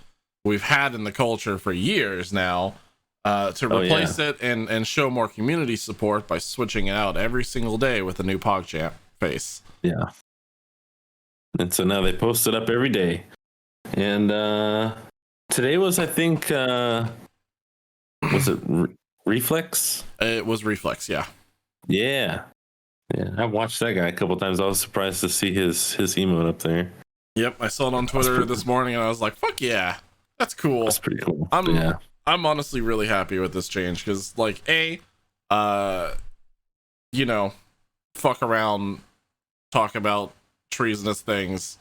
had in the culture for years now, to replace it and show more community support by switching it out every single day with a new PogChamp face. Yeah. And so now they post it up every day. And today was, I think, was it Reflex? It was Reflex, yeah. Yeah. I watched that guy a couple times. I was surprised to see his emote up there. Yep, I saw it on Twitter this morning and I was like, fuck yeah, that's cool. That's pretty cool. I'm honestly really happy with this change because, like, fuck around, talk about treasonous things.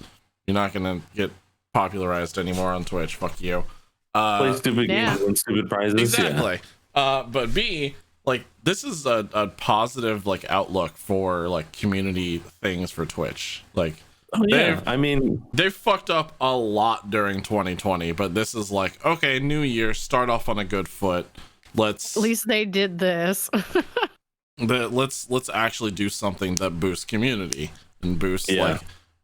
You're not gonna get popularized anymore on Twitch. Fuck you. Play stupid games and win stupid prizes. Exactly. But B, like, this is a positive like outlook for like community things for Twitch. Like, they've fucked up a lot during 2020, but this is like, okay, new year, start off on a good foot. At least they did this. Let's actually do something that boosts community and boosts like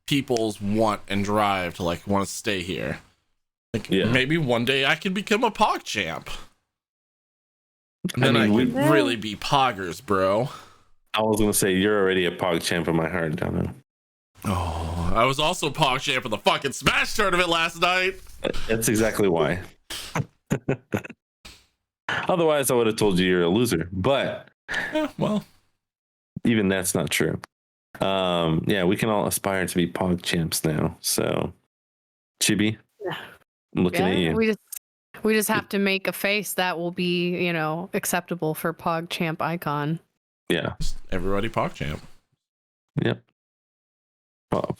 people's want and drive to like want to stay here. Like, maybe one day I can become a PogChamp. And then I, mean, could really be Poggers, bro. I was gonna say you're already a PogChamp in my heart, Donna. Oh, I was also PogChamp in the fucking Smash tournament last night. That's exactly why. Otherwise, I would have told you you're a loser. But Yeah, well, even that's not true. Yeah, we can all aspire to be PogChamps now. So, Chibi, I'm looking at you. We just have to make a face that will be, acceptable for PogChamp icon. Yeah. everybody PogChamp. Yep. Oh.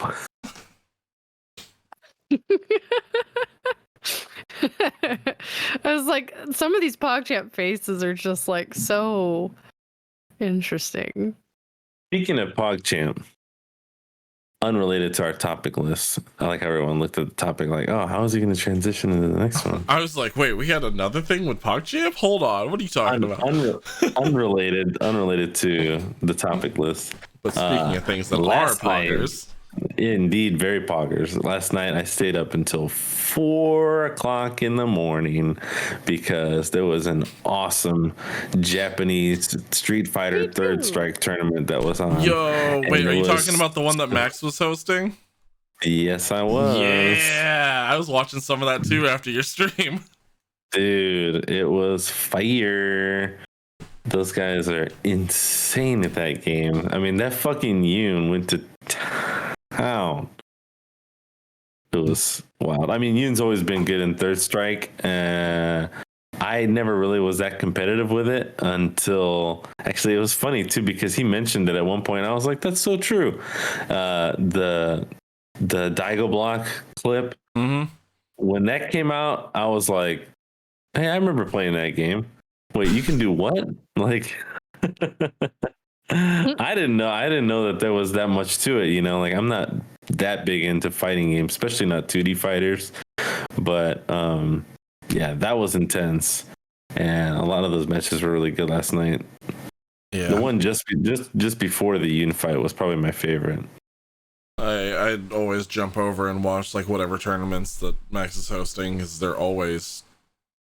I was like, some of these PogChamp faces are just like so interesting. Speaking of PogChamp, unrelated to our topic list, I like how everyone looked at the topic like, oh, how is he going to transition into the next one? I was like, wait, we had another thing with PogChamp? Hold on, what are you talking about? Unrelated to the topic list. But speaking of things that are last night- Poggers, Indeed, very poggers. Last night I stayed up until 4 o'clock in the morning because there was an awesome Japanese Street Fighter Third Strike tournament that was on. yo, wait, And are it you was- talking about the one that Max was hosting? Yes, I was. Yeah, I was watching some of that too after your stream. Dude, it was fire. Those guys are insane at that game. I mean, that fucking Yoon went to town. It was wild. I mean, Yoon's always been good in Third Strike. I never really was that competitive with it until actually it was funny too because he mentioned it at one point. I was like, that's so true. The Daigo block clip, when that came out, I was like, hey, I remember playing that game. Wait, you can do what? Like, I didn't know that there was that much to it. Like I'm not that big into fighting games, especially not 2D fighters. But yeah, that was intense, and a lot of those matches were really good last night. Yeah, the one just before the Yoon fight was probably my favorite. I'd always jump over and watch like whatever tournaments that Max is hosting because they're always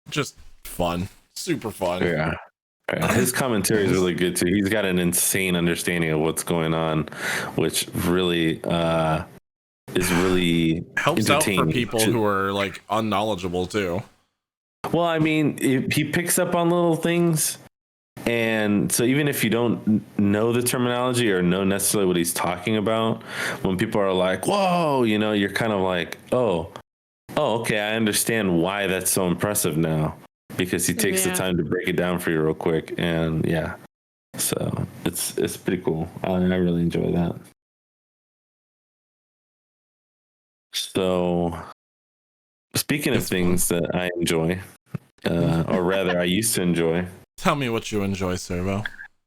just fun, super fun. Yeah. His commentary is really good too. He's got an insane understanding of what's going on, which really is really Helps out for entertaining. people who are like unknowledgeable too. Well, I mean, he picks up on little things, and so even if you don't know the terminology or know necessarily what he's talking about, when people are like, "Whoa," you're kind of like, "Oh, okay, I understand why that's so impressive now." Because he takes the time to break it down for you real quick, and yeah, so it's pretty cool. I really enjoy that. So, speaking of things that I enjoy, or rather, I used to enjoy. Tell me what you enjoy, Servo.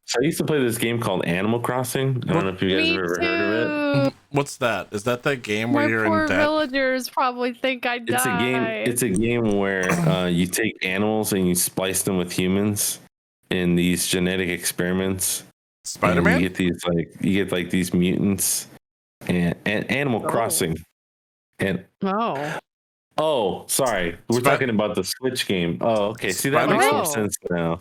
So I used to play this game called Animal Crossing. I don't know if you guys have ever heard of it. What's that? Is that game where My you're poor in debt? villagers probably think I died. It's a game where you take animals and you splice them with humans in these genetic experiments. Spider-Man? And you get these mutants and Animal Crossing. And sorry, we're talking about the Switch game. Oh, okay. See, that makes more sense now.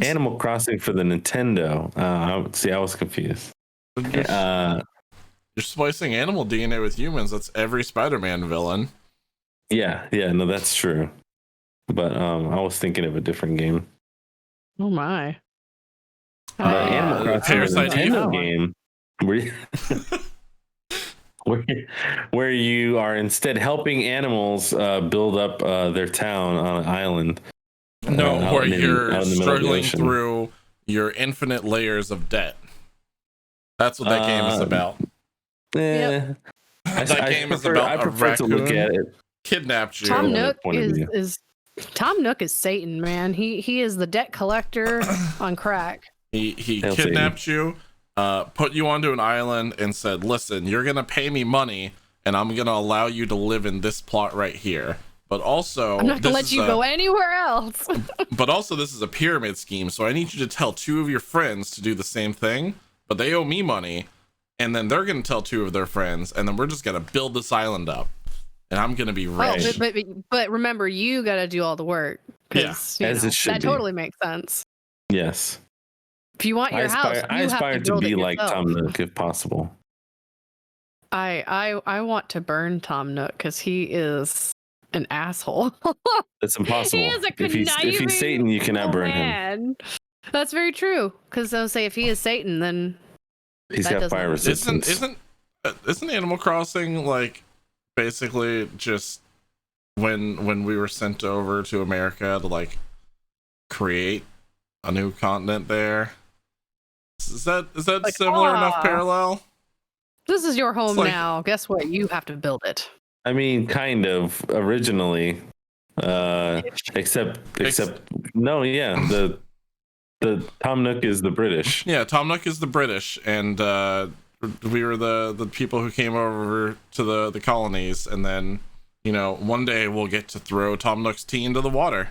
Animal Crossing for the Nintendo. I was confused. You're splicing animal DNA with humans. That's every Spider-Man villain. Yeah, no, that's true. But I was thinking of a different game. Oh my! Animal Crossing is a Parasite Nintendo Eve. game where you are instead helping animals build up their town on an island. No, where you're out in the middle of the struggling ocean. through your infinite layers of debt. That's what that game is about. That game is about I a prefer to look raccoon at it. Kidnapped you. Tom Nook point of view. is Tom Nook is Satan, man. He is the debt collector on crack. He Hail kidnapped you, put you onto an island, and said, "Listen, you're gonna pay me money, and I'm gonna allow you to live in this plot right here. But also, I'm not gonna let you go anywhere else." But also, this is a pyramid scheme, so I need you to tell 2 of your friends to do the same thing, but they owe me money, and then they're gonna tell 2 of their friends, and then we're just gonna build this island up, and I'm gonna be rich." But remember, you gotta do all the work. because as it should that be. totally makes sense. Yes. If you want your house, I you aspire have to to build be it like yourself. Tom Nook if possible. I want to burn Tom Nook because he is an asshole. It's impossible. He is a if he's Satan, you cannot burn him. man. That's very true. Because they'll say if he is Satan, then He's that got doesn't fire make sense. resistance. Isn't Animal Crossing like basically just when we were sent over to America to like create a new continent there? Is that Like, similar enough parallel? This is your home like- now. Guess what? You have to build it. I mean, kind of originally, except no, yeah, the Tom Nook is the British. Yeah, Tom Nook is the British, and we were the people who came over to the colonies, and then one day we'll get to throw Tom Nook's tea into the water.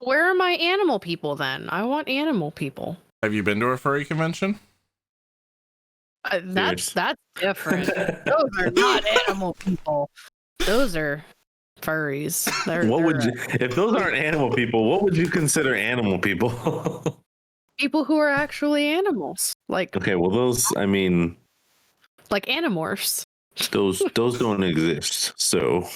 Where are my animal people then? I want animal people. Have you been to a furry convention? That's different. Those are not animal people. Those are furries. If those aren't animal people, what would you consider animal people? People who are actually animals, like Okay, well those, I mean, like animorphs. those don't exist. So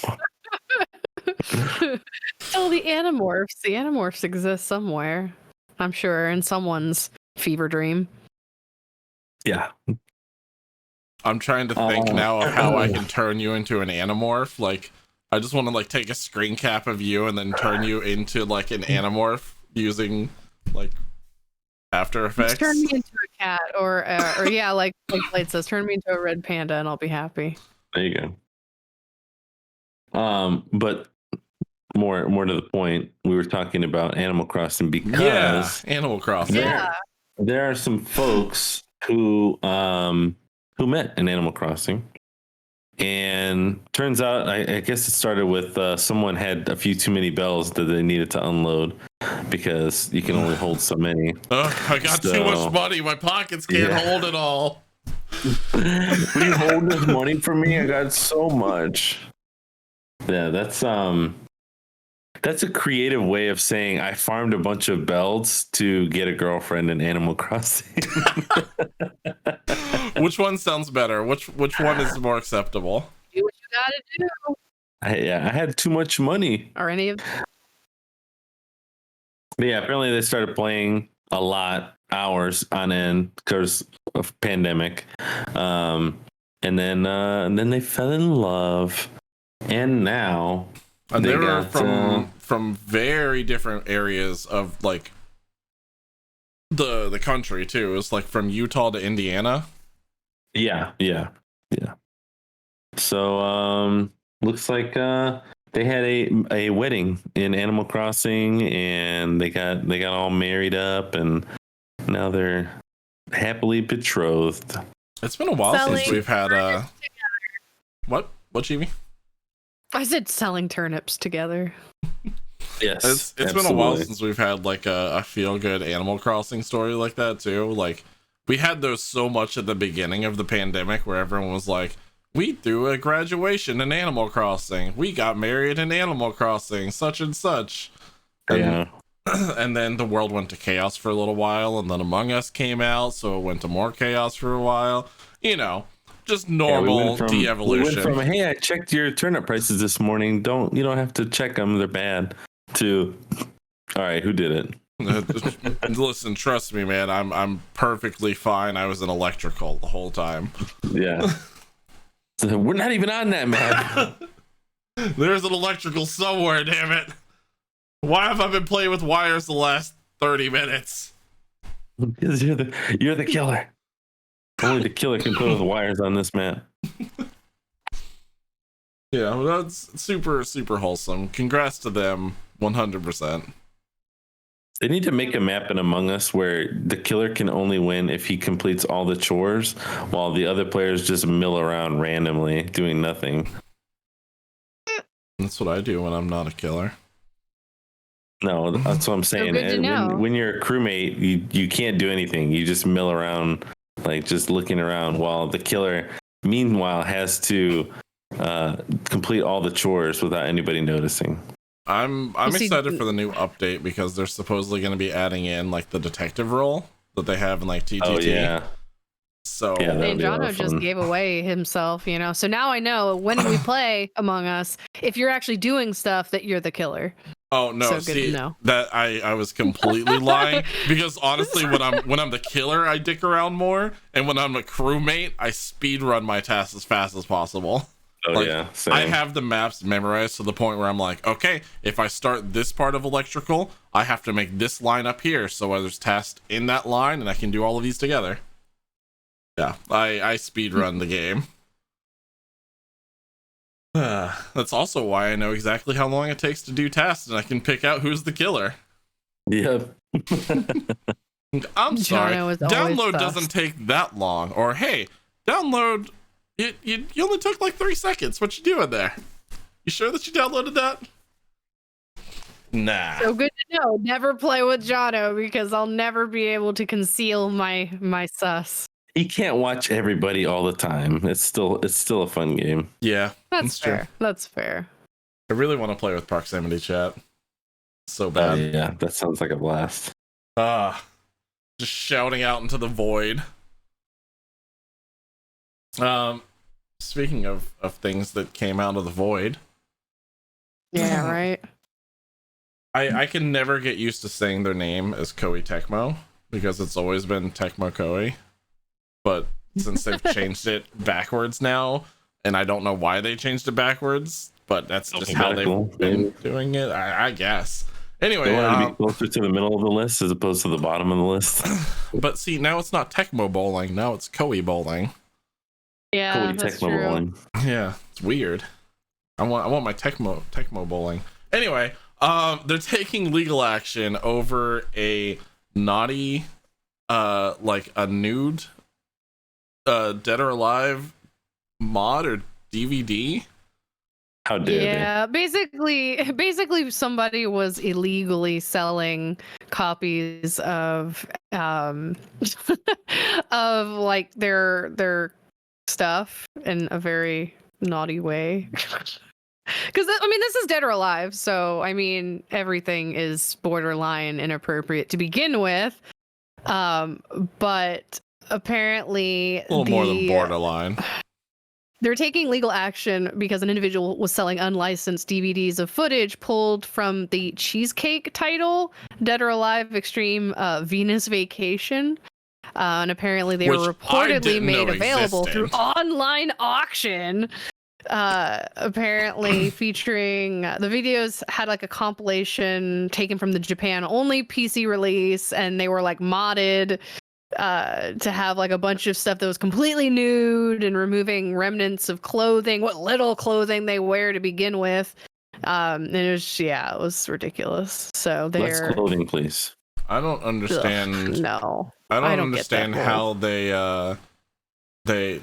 Oh, the animorphs exist somewhere. I'm sure in someone's fever dream. yeah, I'm trying to think now of how I can turn you into an animorph. Like, I just want to like take a screen cap of you and then turn you into like an animorph using like After Effects. Just turn me into a cat, or yeah, like Blade says, turn me into a red panda, and I'll be happy. there you go. But more to the point, we were talking about Animal Crossing because Yeah, Animal Crossing. Yeah. there are some folks who met in Animal Crossing, and turns out I guess it started with someone had a few too many bells that they needed to unload because you can only hold so many. I got too much money. My pockets can't hold it all. Will you hold this money for me? I got so much. Yeah, that's a creative way of saying I farmed a bunch of bells to get a girlfriend in Animal Crossing. Which one sounds better? Which one is more acceptable? Do what you gotta do. I had too much money. Or any of But yeah, apparently they started playing a lot, hours on end because of pandemic. And then they fell in love, and now And they were got, from very different areas of like the country too. It was like from Utah to Indiana. yeah. So looks like they had a wedding in Animal Crossing, and they got all married up, and now they're happily betrothed. It's been a while since Selling we've had what Chibi? I said selling turnips together. Yes, It's been a while since we've had like a feel good Animal Crossing story like that too. Like we had those so much at the beginning of the pandemic where everyone was like, we threw a graduation in Animal Crossing, we got married in Animal Crossing, such and such. Yeah. And then the world went to chaos for a little while, and then Among Us came out, so it went to more chaos for a while. Just normal de-evolution. We went from, hey, I checked your turnip prices this morning. You don't have to check them; they're bad. To, all right, who did it? Listen, trust me, man. I'm perfectly fine. I was in electrical the whole time. Yeah. So we're not even on that map. There's an electrical somewhere, damn it. Why have I been playing with wires the last 30 minutes? Because you're the killer. Only the killer can play with the wires on this map. Yeah, well, that's super, super wholesome. Congrats to them, 100%. They need to make a map in Among Us where the killer can only win if he completes all the chores, while the other players just mill around randomly doing nothing. That's what I do when I'm not a killer. No, that's what I'm saying. good to know. When you're a crewmate, you can't do anything. You just mill around, like just looking around, while the killer, meanwhile, has to complete all the chores without anybody noticing. I'm You see- excited for the new update because they're supposedly going to be adding in like the detective role that they have in like TTT. Oh yeah. So Yeah, that'd And be a lot Jono of just fun. gave away himself, you know. So now I know when we play Among Us, if you're actually doing stuff, that you're the killer. oh no, So good see to know. that I was completely lying because honestly, when I'm the killer, I dick around more, and when I'm a crewmate, I speed run my tasks as fast as possible. Oh Like, yeah. Same. I have the maps memorized to the point where I'm like, okay, if I start this part of electrical, I have to make this line up here. So there's tasks in that line and I can do all of these together. Yeah, I speed run the game. That's also why I know exactly how long it takes to do tasks and I can pick out who's the killer. Yep. I'm sorry. Jono is always Download sus. doesn't take that long. Or hey, download. You only took like 3 seconds. What you doing there? You sure that you downloaded that? Nah. So good to know. Never play with Jono because I'll never be able to conceal my sus. You can't watch everybody all the time. It's still a fun game. Yeah, That's true. fair. That's fair. I really want to play with proximity chat. So Oh bad. yeah, that sounds like a blast. Just shouting out into the void. Speaking of things that came out of the void, Yeah, right. I can never get used to saying their name as Koei Tecmo because it's always been Tecmo Koei. But since they've changed it backwards now, and I don't know why they changed it backwards, but that's just how Alphabetical, they've been maybe. doing it, I guess. Anyway, They wanted to be closer to the middle of the list as opposed to the bottom of the list. but see, now it's not Tecmo Bowling, now it's Koei Bowling. Yeah, Koei that's Tecmo true. Bowling. Yeah, it's weird. I want my Tecmo Bowling. Anyway, they're taking legal action over a naughty, like a nude, Dead or Alive mod or DVD. How dare they? Yeah, basically somebody was illegally selling copies of of like their stuff in a very naughty way. Because I mean, this is Dead or Alive, so I mean, everything is borderline inappropriate to begin with. But apparently, A little more than borderline. they're taking legal action because an individual was selling unlicensed DVDs of footage pulled from the Cheesecake title, Dead or Alive Extreme Venus Vacation. And apparently they Which were I reportedly didn't know made available through existed. online auction. Apparently featuring the videos had like a compilation taken from the Japan only PC release, and they were like modded to have like a bunch of stuff that was completely nude and removing remnants of clothing, what little clothing they wear to begin with. And it was ridiculous. So Less they're clothing, please. I don't understand. no. I I don't don't get that understand rule. how they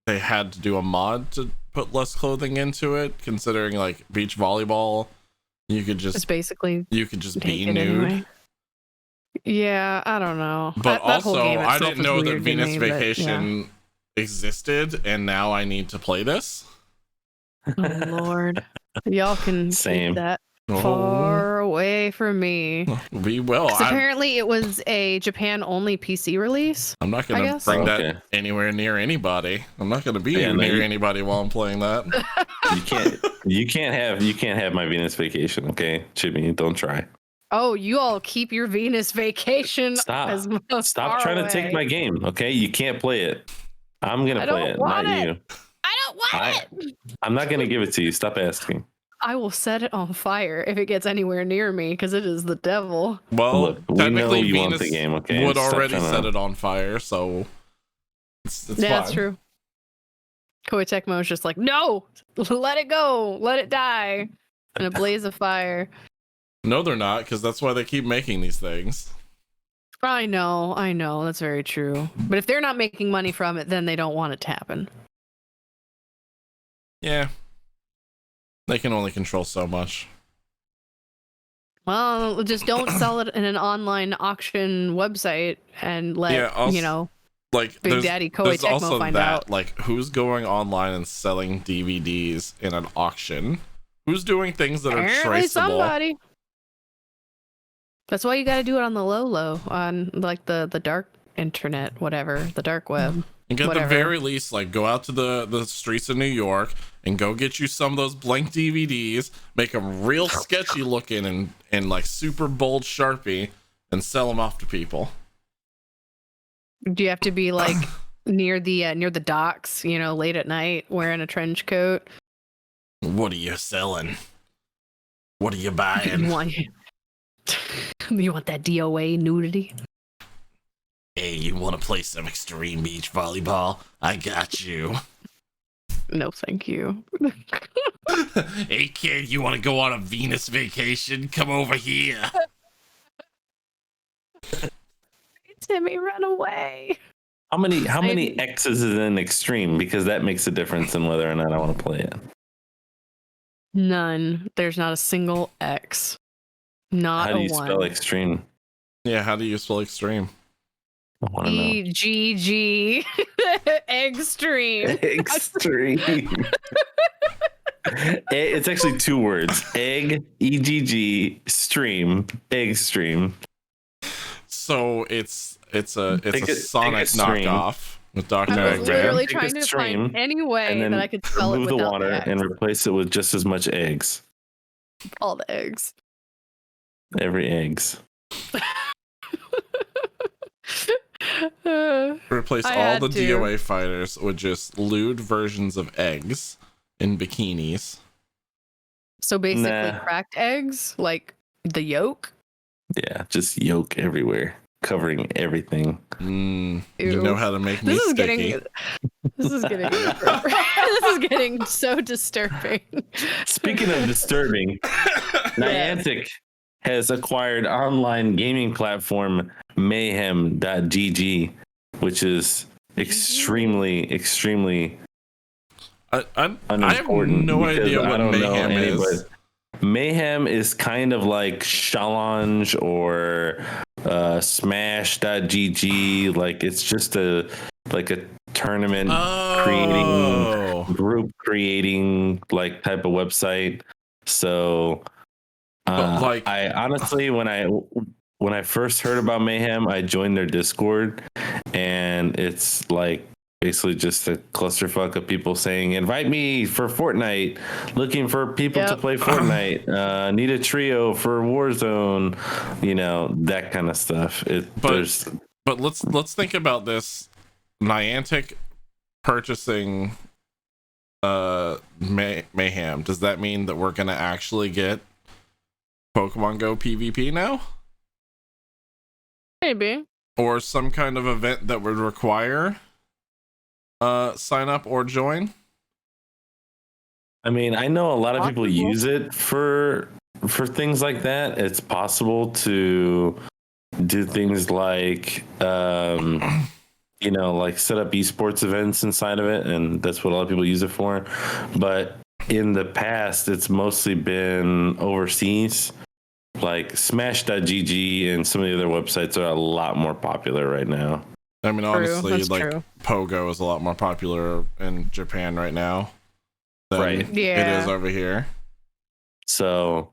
had to do a mod to put less clothing into it, considering like beach volleyball, you could It's just basically be taken nude. anyway. Yeah, I don't know. But That whole also, game I itself didn't is know that weird to Venus me, but, yeah. Vacation existed, and now I need to play this. Oh Lord, y'all can Same. keep that Oh, far away from me. we will. 'Cause apparently, it was a Japan-only PC release. I'm not I gonna guess. bring Okay. that anywhere near anybody. I'm not gonna be Yeah, no, near you- anybody while I'm playing that. You can't have my Venus Vacation, okay? Jimmy, don't try. Oh, you all keep your Venus Vacation Stop. as Stop trying to take my game, okay? You can't play it. I'm gonna I play don't it, want not it. you. I don't want it. I'm not gonna give it to you. Stop asking. I will set it on fire if it gets anywhere near me because it is the devil. Well, Look, we know technically, you want Venus the game, okay? would Stop already trying to- set it on fire, so it's Yeah, fine. that's true. Koei Tecmo is just like, no, let it go, let it die in a blaze of fire. No, they're not, because that's why they keep making these things. I know, that's very true. But if they're not making money from it, then they don't want it to happen. Yeah. They can only control so much. Well, just don't sell it in an online auction website and let Yeah, also- you know Like, Big there's, Daddy Koei there's Tecmo also find that, out. like, who's going online and selling DVDs in an auction? Who's doing things that are Apparently traceable? somebody. That's why you got to do it on the low, on like the dark internet, whatever, the dark web. And at the Whatever. very least, like, go out to the streets of New York and go get you some of those blank DVDs, make them real sketchy looking and like super bold Sharpie, and sell them off to people. Do you have to be like near the docks, you know, late at night, wearing a trench coat? What are you selling? What are you You buying? want, you want that DOA nudity? Hey, you want to play some extreme beach volleyball? I got you. No, thank you. Hey, kid, you want to go on a Venus vacation? Come over here. Timmy, run away. How many X's is in extreme? Because that makes a difference in whether or not I want to play it. None. There's not a single X. Not How do a you one. spell extreme? Yeah, how do you spell extreme? I want to know. EGG. Extreme. Extreme. It's actually 2 words. Egg, EGG, stream, egg stream. So it's a Take a Sonic stream. knockoff with Dr. I was Eggman. literally Take a trying to stream, find any way and then that I could spell it remove the without water X. and replace it with just as much eggs. all the eggs. Every eggs. Replace I all had the to. DOA fighters with just lewd versions of eggs in bikinis. So basically, Nah. cracked eggs, like the yolk. Yeah, just yolk everywhere, covering everything. You Ew. know how to make me This is sticky. getting. This is getting. This is getting so disturbing. Speaking of disturbing, Niantic has acquired online gaming platform Mayhem.gg, which is extremely I have unimportant. no because idea I what don't know Mayhem is. anybody. Mayhem is kind of like Challenge or Smash.gg. Like it's just a tournament Oh, group creating like type of website. So But, like- I honestly when I first heard about Mayhem, I joined their Discord, and it's like basically just a clusterfuck of people saying, invite me for Fortnite, looking for people to Yep. play Fortnite, need a trio for Warzone, you know, that kind of stuff. But let's think about this. Niantic purchasing Mayhem. Does that mean that we're gonna actually get Pokemon Go PvP now? Maybe. Or some kind of event that would require sign up or join? I mean, I know a lot of people Possible. use it for things like that. It's possible to do things like you know, like set up esports events inside of it, and that's what a lot of people use it for. But in the past, it's mostly been overseas. Like Smash.gg and some of the other websites are a lot more popular right now. I mean, True, honestly, that's like true. Pogo is a lot more popular in Japan right now than Right. it Yeah. is over here. So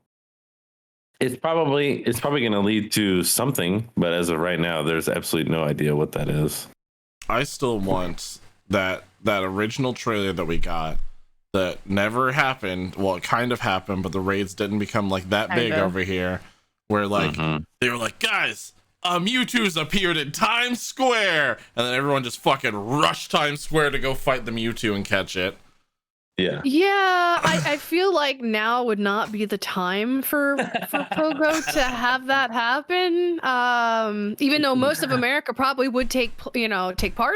it's probably going to lead to something, but as of right now, there's absolutely no idea what that is. I still want that original trailer that we got that never happened. Well, it kind of happened, but the raids didn't become like that big Kinda. over here. Where like Mhm. they were like, guys, Mewtwo's appeared in Times Square, and then everyone just fucking rushed Times Square to go fight the Mewtwo and catch it. Yeah. Yeah, I feel like now would not be the time for Pogo to have that happen. Even though most of America probably would take part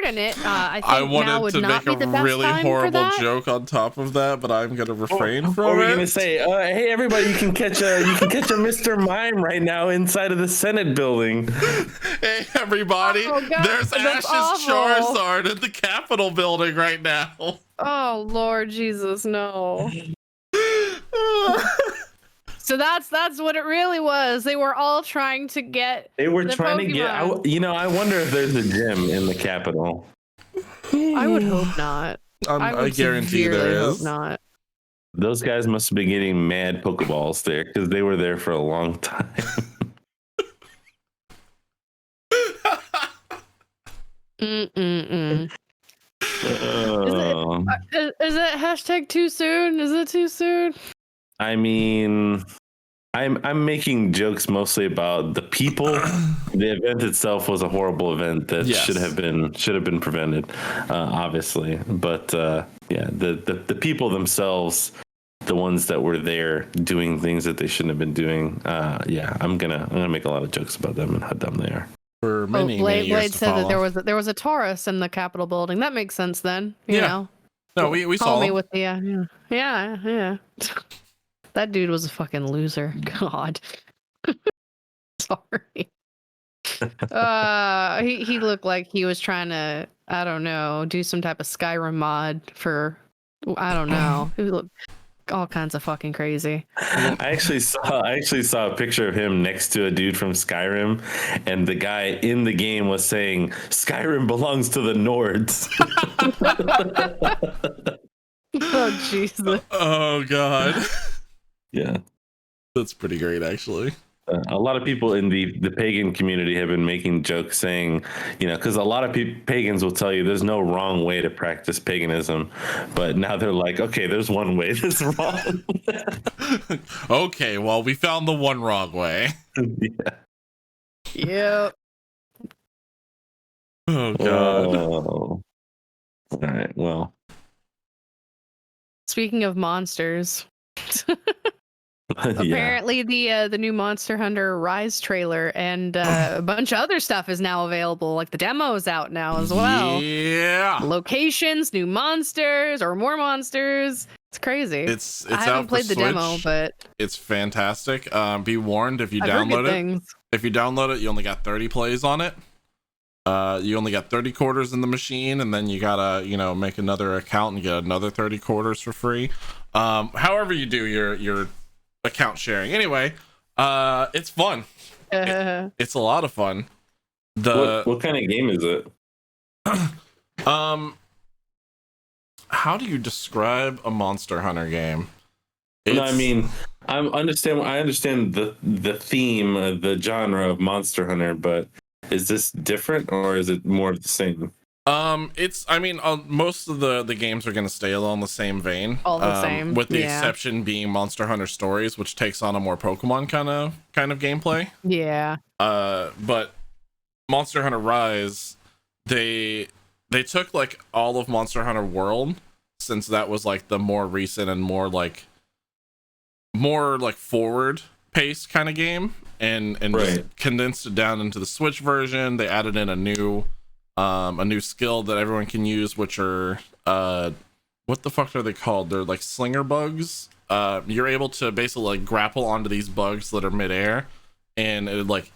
in it. I think I now wanted would to not make be a the best really time for horrible that. joke on top of that, but I'm gonna refrain What from were it. you gonna say? Hey, everybody! You can catch a Mr. Mime right now inside of the Senate building. Hey everybody, Oh, God, there's that's Ash's awful. Charizard at the Capitol building right now. Oh Lord Jesus, no. So that's what it really was. They were all trying to get They were the trying to get. Pokemon. I wonder if there's a gym in the Capitol. I would hope not. I would guarantee severely there hope is. not. Those guys must have been getting mad Pokeballs there because they were there for a long time. Mm-mm-mm. Oh. Is it hashtag too soon? Is it too soon? I mean, I'm making jokes mostly about the people. The event itself was a horrible event that Yes. should have been prevented, obviously. But yeah, the people themselves, the ones that were there doing things that they shouldn't have been doing. Yeah, I'm gonna make a lot of jokes about them and how dumb they are. For many, Blade, many years Blade to said that follow. there was a Taurus in the Capitol building. That makes sense then. You Yeah. know. No, we Call saw me them. with the yeah. That dude was a fucking loser. God. Sorry. He looked like he was trying to, I don't know, do some type of Skyrim mod for, I don't know. He looked all kinds of fucking crazy. I actually saw a picture of him next to a dude from Skyrim, and the guy in the game was saying Skyrim belongs to the Nords. Oh Jesus. Oh god. Yeah. That's pretty great actually. A lot of people in the pagan community have been making jokes saying, because a lot of pagans will tell you there's no wrong way to practice paganism, but now they're like, okay, there's one way that's wrong. Okay, well, we found the one wrong way. Yeah. Yep. Oh god. Oh. All right. Well. Speaking of monsters, Yeah. apparently the new Monster Hunter Rise trailer and a bunch of other stuff is now available. Like the demo is out now as well. Yeah. Locations, new monsters, or more monsters. It's crazy. It's I out haven't for played the demo, Switch. but It's fantastic. Be warned if you I've heard good download it. things. If you download it, you only got 30 plays on it. You only got 30 quarters in the machine, and then you gotta, make another account and get another 30 quarters for free. However you do your account sharing. Anyway, it's fun. It's a lot of fun. What kind of game is it? How do you describe a Monster Hunter game? No, I mean, I understand the theme, the genre of Monster Hunter, but is this different or is it more of the same? Most of the games are going to stay along the same vein. All the same, with the yeah. exception being Monster Hunter Stories, which takes on a more Pokemon kind of gameplay. Yeah. But Monster Hunter Rise, they took like all of Monster Hunter World, since that was like the more recent and more like forward paced kind of game, and Right. just condensed it down into the Switch version. They added in a new skill that everyone can use, which are what the fuck are they called? They're like slinger bugs. You're able to basically like grapple onto these bugs that are midair, and it like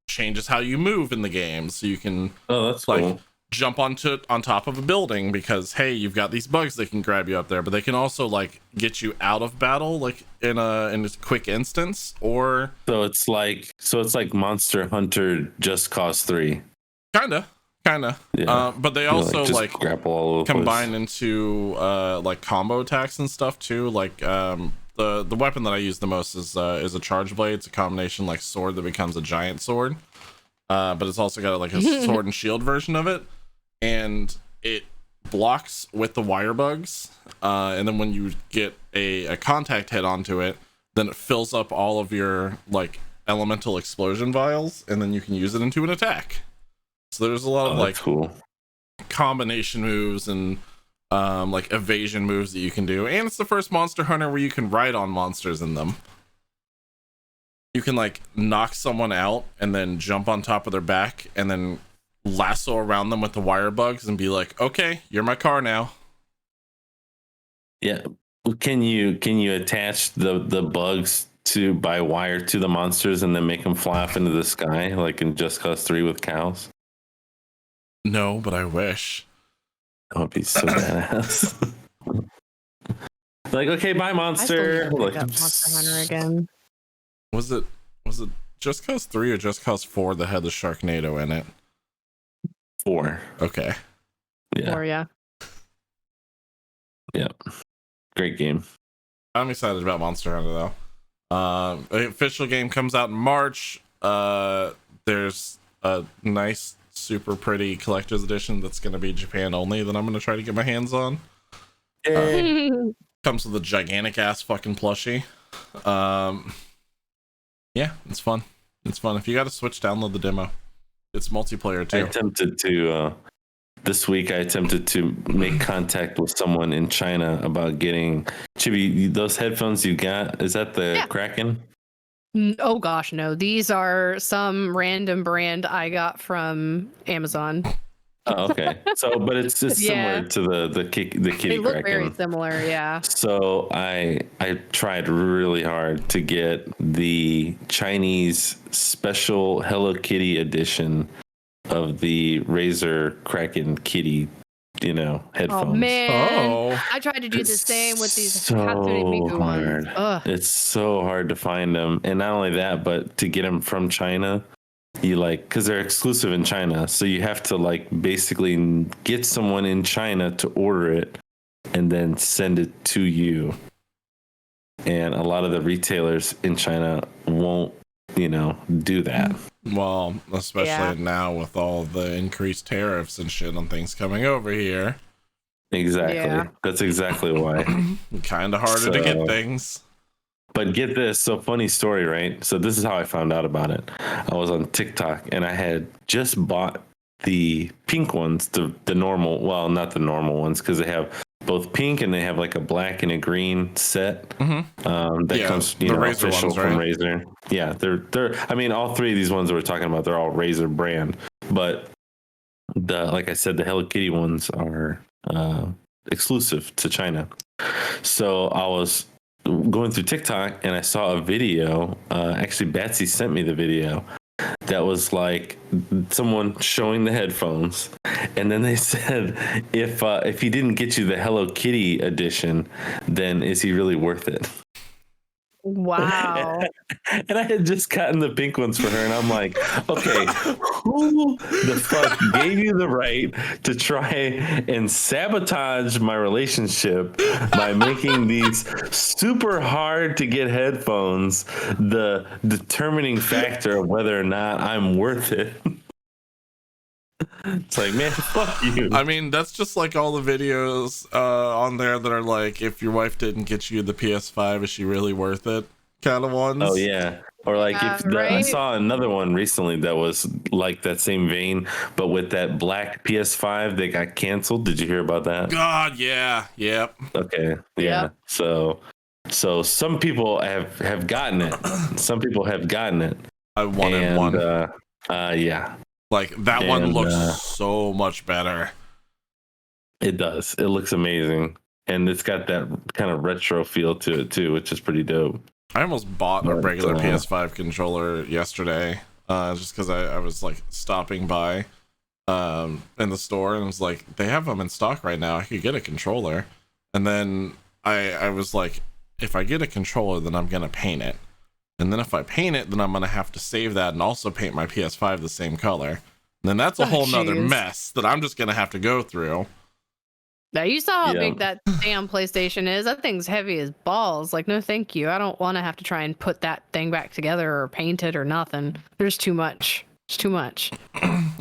changes how you move in the game, so you can Oh, that's like cool. jump on top of a building because hey, you've got these bugs that can grab you up there, but they can also like get you out of battle like in a quick instance. Or So it's like Monster Hunter Just Cause 3. kinda Yeah. but they You know, also just like grapple all over the combine place. into like combo attacks and stuff too. Like the weapon that I use the most is a charge blade. It's a combination like sword that becomes a giant sword, but it's also got like a sword and shield version of it, and it blocks with the wire bugs, and then when you get a contact hit onto it, then it fills up all of your like elemental explosion vials, and then you can use it into an attack. So there's a lot of like That's cool. combination moves and like evasion moves that you can do, and it's the first Monster Hunter where you can ride on monsters in them. You can like knock someone out and then jump on top of their back and then lasso around them with the wire bugs and be like, okay, you're my car now. Yeah. Can you attach the bugs by wire to the monsters and then make them fly off into the sky like in Just Cause 3 with cows? No, but I wish. That would be so badass. Like, okay, bye, I still monster. need to Like, pick up Monster Hunter again. Was it Just Cause 3 or Just Cause 4 that had the Sharknado in it? 4. Okay. Yeah. Or yeah. Yeah. Great game. I'm excited about Monster Hunter though. The official game comes out in March. There's a nice, super pretty collector's edition that's going to be Japan only that I'm going to try to get my hands on. Comes with a gigantic ass fucking plushie. Yeah, it's fun. It's fun. If you got a Switch, download the demo. It's multiplayer too. This week I attempted to make contact with someone in China about getting Chibi, those headphones you got, is that the Kraken? Oh gosh, no. These are some random brand I got from Amazon. Oh, okay. So, but it's just similar to the kitty They look Kraken. very similar, yeah. So I tried really hard to get the Chinese special Hello Kitty edition of the Razer Kraken Kitty, headphones. Oh man, Oh. I tried to do the same with these so Hatsune Miku hard. ones. Ugh. It's so hard to find them, and not only that, but to get them from China, because they're exclusive in China, so you have to basically get someone in China to order it and then send it to you. And a lot of the retailers in China won't, do that. Well, especially now with all the increased tariffs and shit on things coming over here. Exactly. Yeah. That's exactly why. Kind of harder to get things. But get this, so funny story, right? So this is how I found out about it. I was on TikTok and I had just bought the pink ones, the normal, well, not the normal ones, because they have both pink and they have a black and a green set. That comes, the Razer official ones, from right? Razer. Yeah, they're. I mean, all three of these ones that we're talking about, they're all Razer brand. But like I said, the Hello Kitty ones are exclusive to China. So I was going through TikTok and I saw a video. Actually, Batsy sent me the video. That was someone showing the headphones, and then they said, if he didn't get you the Hello Kitty edition, then is he really worth it? Wow. And I had just gotten the pink ones for her, and I'm like, okay, who the fuck gave you the right to try and sabotage my relationship by making these super hard to get headphones the determining factor of whether or not I'm worth it? It's like, man, fuck you. I mean, that's just like all the videos on there that are like, if your wife didn't get you the PS5, is she really worth it? Kind of ones. Oh yeah. Or I right? saw another one recently that was like that same vein, but with that black PS5 that got canceled. Did you hear about that? God, yeah, yep. Okay, yeah. Yep. So some people have gotten it. Some people have gotten it. I wanted one. Yeah. Like that one And, looks so much better. It does. It looks amazing, and it's got that kind of retro feel to it too, which is pretty dope. I almost bought a But, regular PS5 controller yesterday, just because I was stopping by in the store and was like, they have them in stock right now. I could get a controller. And then I was like, if I get a controller, then I'm gonna paint it. And then if I paint it, then I'm going to have to save that and also paint my PS5 the same color. And then that's a whole nother mess that I'm just going to have to go through. Now you saw how big that damn PlayStation is. That thing's heavy as balls. No thank you. I don't want to have to try and put that thing back together or paint it or nothing. There's too much. It's too much.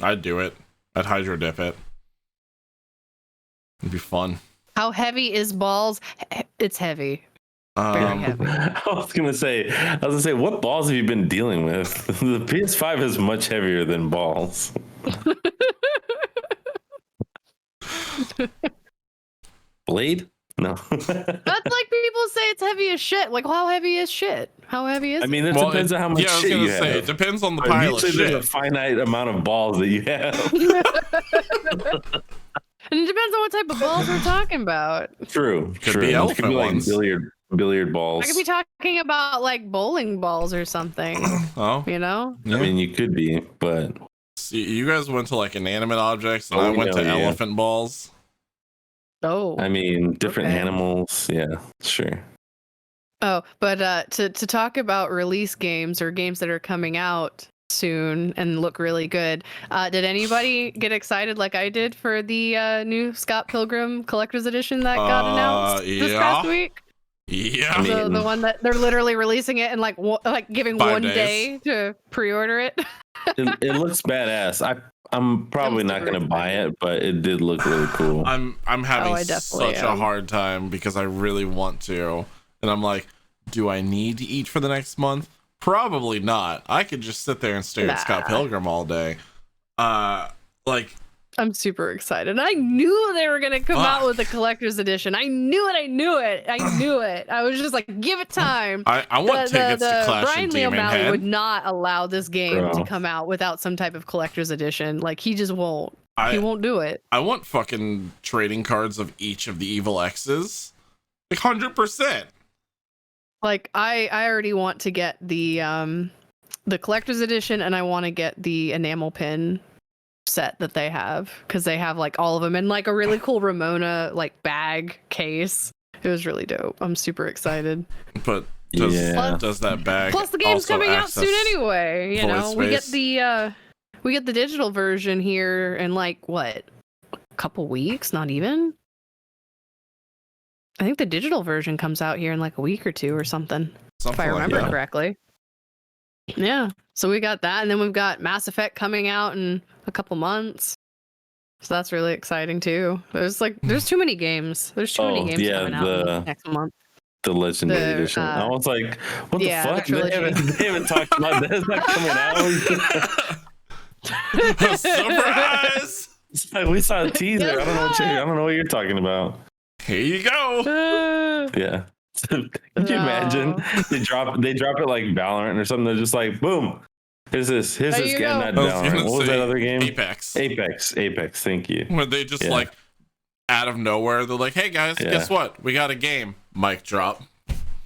I'd do it. I'd hydro dip it. It'd be fun. How heavy is balls? It's heavy. Very heavy. I was gonna say, what balls have you been dealing with? The PS5 is much heavier than balls. Blade? No. That's like people say it's heavy as shit. How heavy is shit? How heavy is I it? mean, it depends on how much I was shit gonna you say, have. it depends on the But pile of usually shit. there's a finite amount of balls that you have. And it depends on what type of balls we're talking about. True. Could true. be It elephant could be like ones. billiard balls. I could be talking about bowling balls or something. Oh, You know? yeah. I mean, you could be, but See, you guys went to inanimate objects, and I Oh, went to yeah. elephant balls. Oh. I mean, different Okay. animals. Yeah, sure. Oh, but to talk about release games or games that are coming out soon and look really good. Did anybody get excited like I did for the new Scott Pilgrim Collector's Edition that got announced this Yeah. past week? Yeah. I mean- The one that they're literally releasing it and like giving 5 one days. day to pre-order it. It looks badass. I'm probably not super gonna buy it, but it did look really cool. I'm having I definitely such a am. hard time because I really want to, and I'm like, do I need to eat for the next month? Probably not. I could just sit there and stare at Scott Nah. Pilgrim all day. Like, I'm super excited. I knew they were gonna come out with the collector's edition. I knew it. I knew it. I was just like, give it time. I want tickets to Clash Brian and Lee Demon O'Malley Head. would not allow this game Bro. to come out without some type of collector's edition. Like he just won't. He I won't do it. want fucking trading cards of each of the evil X's. Like 100%. Like I already want to get the collector's edition, and I want to get the enamel pin set that they have, because they have like all of them in like a really cool Ramona like bag case. It was really dope. I'm super excited. But does, Yeah. does that bag Plus the game's also coming out access soon anyway. You void know, we get space? the digital version here in like what, a couple weeks? Not even. I think the digital version comes out here in like a week or two or something, if something I like remember that? correctly. Yeah. So we got that, and then we've got Mass Effect coming out in a couple months. So that's really exciting too. There's too many games. There's too many Oh, games yeah, coming out the- next month. The Legendary The, Edition. I was like, what yeah, the the fuck? trilogy. They haven't talked about that. It's not coming out. Surprise! It's like, we saw a teaser. I don't know what you're talking about. Here you go. Yeah. Could you imagine? They drop it like Valorant or something. They're just like, boom. Here's this There you game. go. Not I was Valorant. gonna What was say that other game? Apex. Apex. Thank you. Where they just Yeah. like out of nowhere, they're like, "Hey guys, Yeah. guess what? We got a game." Mic drop.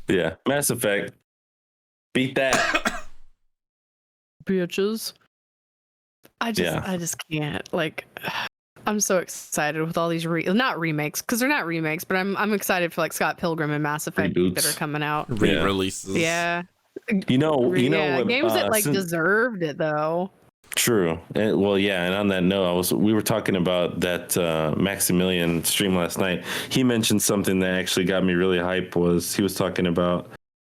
Yeah. Mass Effect. Beat that. Bitches. I just can't. Like, I'm so excited with all these not remakes, because they're not remakes, but I'm excited for like Scott Pilgrim and Mass Effect Reboots. that are coming out. Re-releases. Yeah. You know Yeah, what, games that like since- deserved it though. True. Well, yeah. And on that note, we were talking about that Maximilian stream last night. He mentioned something that actually got me really hyped. He was talking about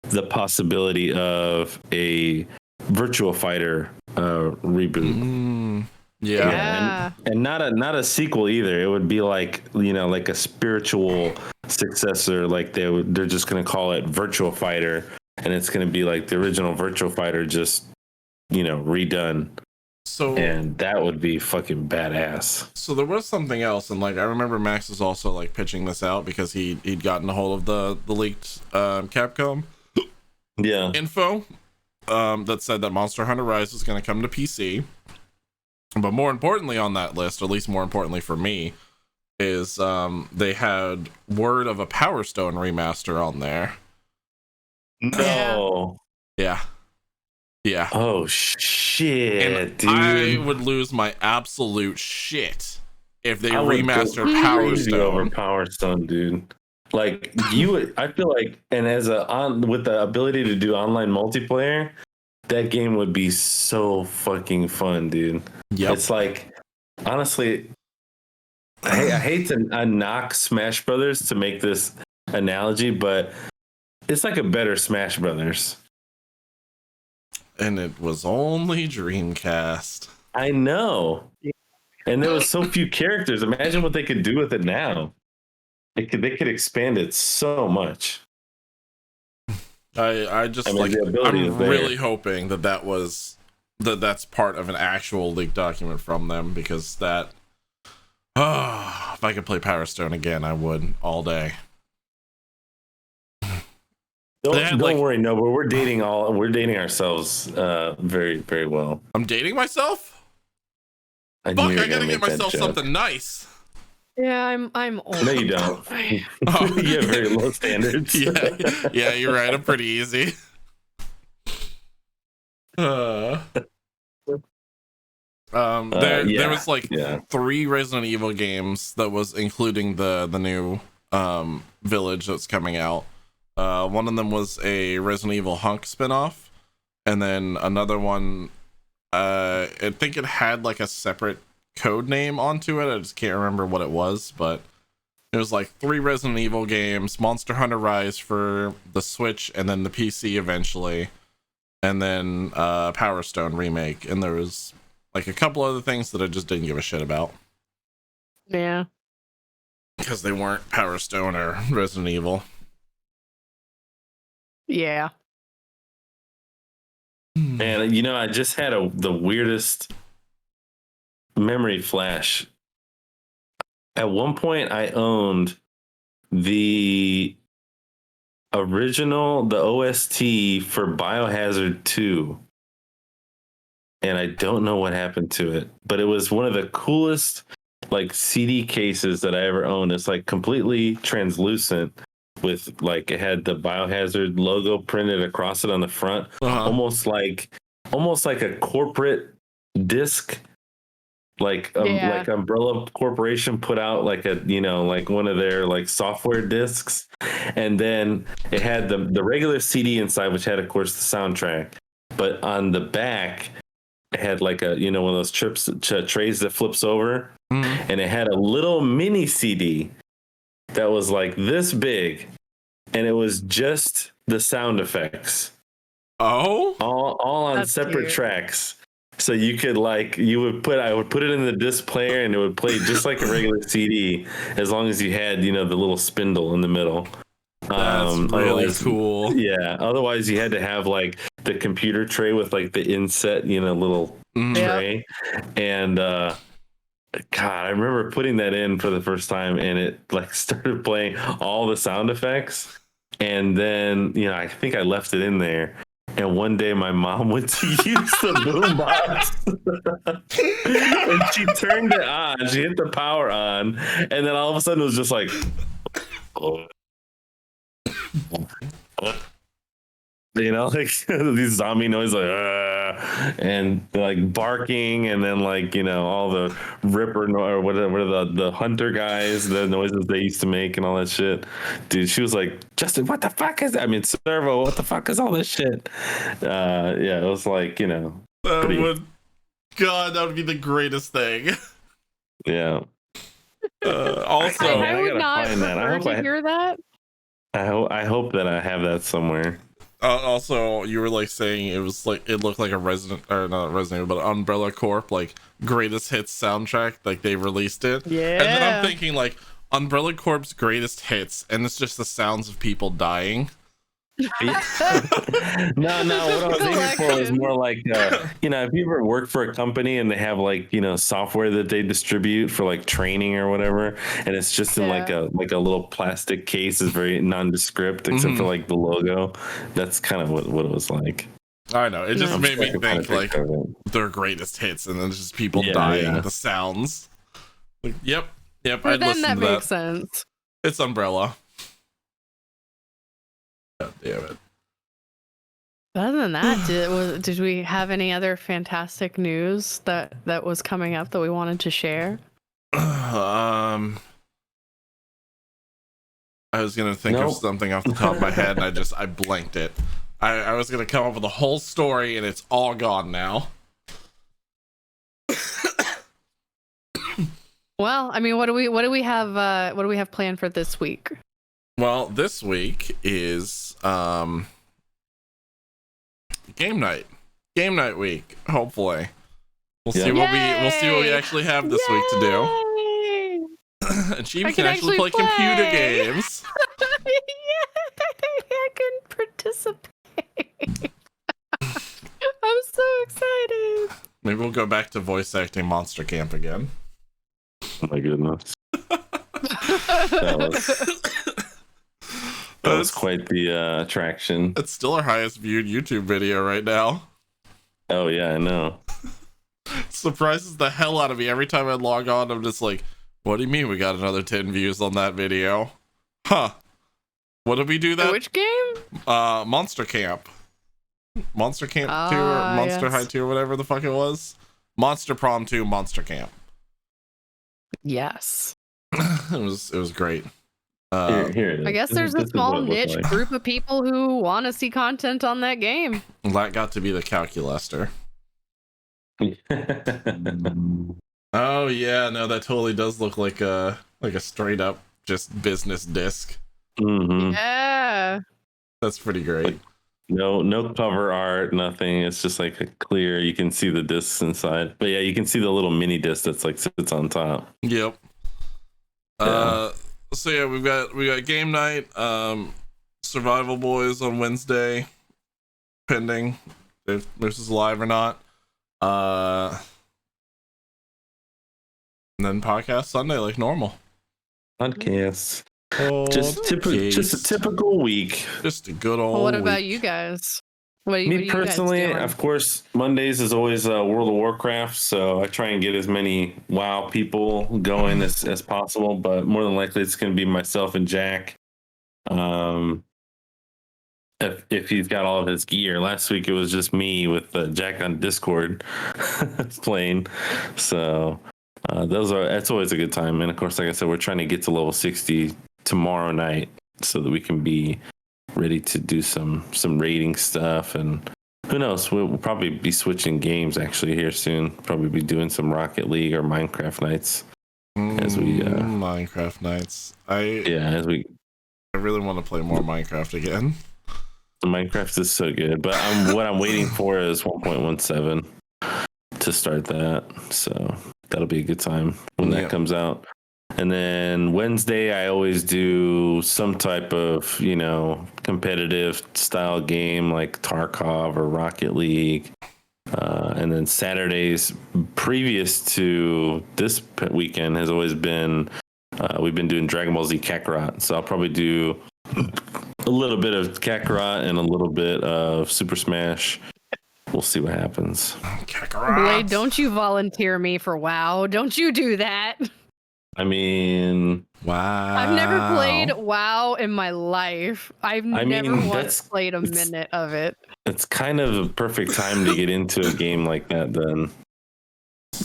the possibility of a Virtua Fighter reboot. Yeah. And not a sequel either. It would be like, like a spiritual successor. Like they're just gonna call it Virtua Fighter, and it's gonna be like the original Virtua Fighter, just redone. So And that would be fucking badass. So there was something else, and like I remember Max was also like pitching this out because he'd gotten a hold of the leaked Capcom Yeah. info that said that Monster Hunter Rise was going to come to PC. But more importantly on that list, or at least more importantly for me, is they had word of a Power Stone remaster on there. No. Yeah. Oh shit, And dude. I would lose my absolute shit if they I would remastered go Power crazy over Stone. Power Stone, dude. Like I feel like, and with the ability to do online multiplayer, that game would be so fucking fun, dude. Yep. It's like, honestly, I hate to knock Smash Brothers to make this analogy, but it's like a better Smash Brothers. And it was only Dreamcast. I know. And there was so few characters. Imagine what they could do with it now. They could expand it so much. I just I mean, like the ability I'm is there. really hoping that's part of an actual leaked document from them, because that if I could play Power Stone again, I would all day. They had, Don't like- worry, no, but we're dating ourselves very, very well. I'm dating myself? I Fuck, knew you were I gotta gonna get make that myself joke. something nice. Yeah, I'm old. No, you don't. Oh. You have very low standards. yeah, you're right. I'm pretty easy. There was like yeah. 3 Resident Evil games that was including the new village that's coming out. One of them was a Resident Evil Hunk spinoff, and then another one, I think it had like a separate code name onto it. I just can't remember what it was, but It was like 3 Resident Evil games, Monster Hunter Rise for the Switch, and then the PC eventually, and then Power Stone remake, and there was like a couple other things that I just didn't give a shit about Yeah. because they weren't Power Stone or Resident Evil. Yeah. And you know, I just had the weirdest memory flash. At one point, I owned the original, the OST for Biohazard 2. And I don't know what happened to it, but it was one of the coolest like CD cases that I ever owned. It's like completely translucent with like, it had the Biohazard logo printed across it on the front, almost like a corporate disc. Like Umbrella Corporation put out like a, you know, like one of their like software discs, and then it had the regular CD inside, which had of course the soundtrack, but on the back it had like a, you know, one of those trays that flips over, and it had a little mini CD that was like this big, and it was just the sound effects. Oh, all on That's separate cute. tracks. So you could like, I would put it in the disc player and it would play just like a regular CD, as long as you had, you know, the little spindle in the middle. that's really cool. Yeah. Otherwise you had to have like the computer tray with like the inset, you know, little tray. And God, I remember putting that in for the first time and it like started playing all the sound effects. And then, you know, I think I left it in there. And one day my mom went to use the boombox and she turned it on. She hit the power on. And then all of a sudden it was just like, you know, like these zombie noises, like, and like barking, and then like, you know, all the ripper or whatever the hunter guys, the noises they used to make and all that shit. Dude, she was like, Justin, what the fuck is that? I mean, Servo, what the fuck is all this shit? Yeah, it was like, you know, God, that would be the greatest thing. Yeah. Also, I would not find that. prefer to hear that. I hope that I have that somewhere. Also, you were like saying it was like, it looked like a not Resident Evil, but Umbrella Corp like greatest hits soundtrack, like they released it. Yeah. And then I'm thinking like Umbrella Corp's greatest hits, and it's just the sounds of people dying. No, what I was aiming for was more like, you know, if you ever work for a company and they have like, you know, software that they distribute for like training or whatever, and it's just in like a little plastic case, is very nondescript except for like the logo. That's kind of what it was like. I know, it just made me think like their greatest hits, and then it's just people dying, the sounds. Like, yep, But I'd then listen that to makes that. sense. It's Umbrella. God damn it. Other than that, did we have any other fantastic news that was coming up that we wanted to share? I was gonna think of something off the top of my head, and I blanked it. I was gonna come up with a whole story, and it's all gone now. Well, I mean, what do we have planned for this week? Well, this week is game night week. Hopefully, we'll see what we actually have this week to do. And Chibi can actually play computer games. Yay! I can participate. I'm so excited. Maybe we'll go back to voice acting Monster Camp again. Oh my goodness. That was quite the attraction. It's still our highest viewed YouTube video right now. Oh yeah, I know. Surprises the hell out of me every time I log on. I'm just like, what do you mean we got another 10 views on that video? Huh. What did we do that? Which game? Monster Camp. Monster Camp 2 or Monster High 2 or whatever the fuck it was. Monster Prom 2 Monster Camp. Yes. it was great. Here it is. I guess there's a small niche group of people who want to see content on that game. That got to be the Calculaster. Oh yeah, no, that totally does look like a straight up just business disc. Mm-hmm. Yeah. That's pretty great. No cover art, nothing. It's just like a clear. You can see the discs inside, but yeah, you can see the little mini disc that's like sits on top. Yep. Yeah. So yeah, we got game night. Survival Boys on Wednesday, pending if this is live or not. And then podcast Sunday like normal. Podcast. Just a typical week. Just a good old. Well, what about week. you guys? What are Me you personally, guys doing? of course, Mondays is always World of Warcraft, so I try and get as many WoW people going as possible. But more than likely, it's going to be myself and Jack. If he's got all of his gear. Last week it was just me with Jack on Discord playing. So that's always a good time. And of course, like I said, we're trying to get to level 60 tomorrow night so that we can be ready to do some raiding stuff. And who knows, we'll probably be switching games actually here soon. Probably be doing some Rocket League or Minecraft nights as we Minecraft nights. I really want to play more Minecraft again. Minecraft is so good, but what I'm waiting for is 1.17 to start that. So that'll be a good time when that comes out. And then Wednesday, I always do some type of, competitive style game like Tarkov or Rocket League. And then Saturdays, previous to this weekend, has always been, we've been doing Dragon Ball Z Kakarot. So I'll probably do a little bit of Kakarot and a little bit of Super Smash. We'll see what happens. Blade, don't you volunteer me for WoW. Don't you do that. I mean, wow. I've never played WoW in my life. I've never once played a minute of it. It's kind of a perfect time to get into a game like that then.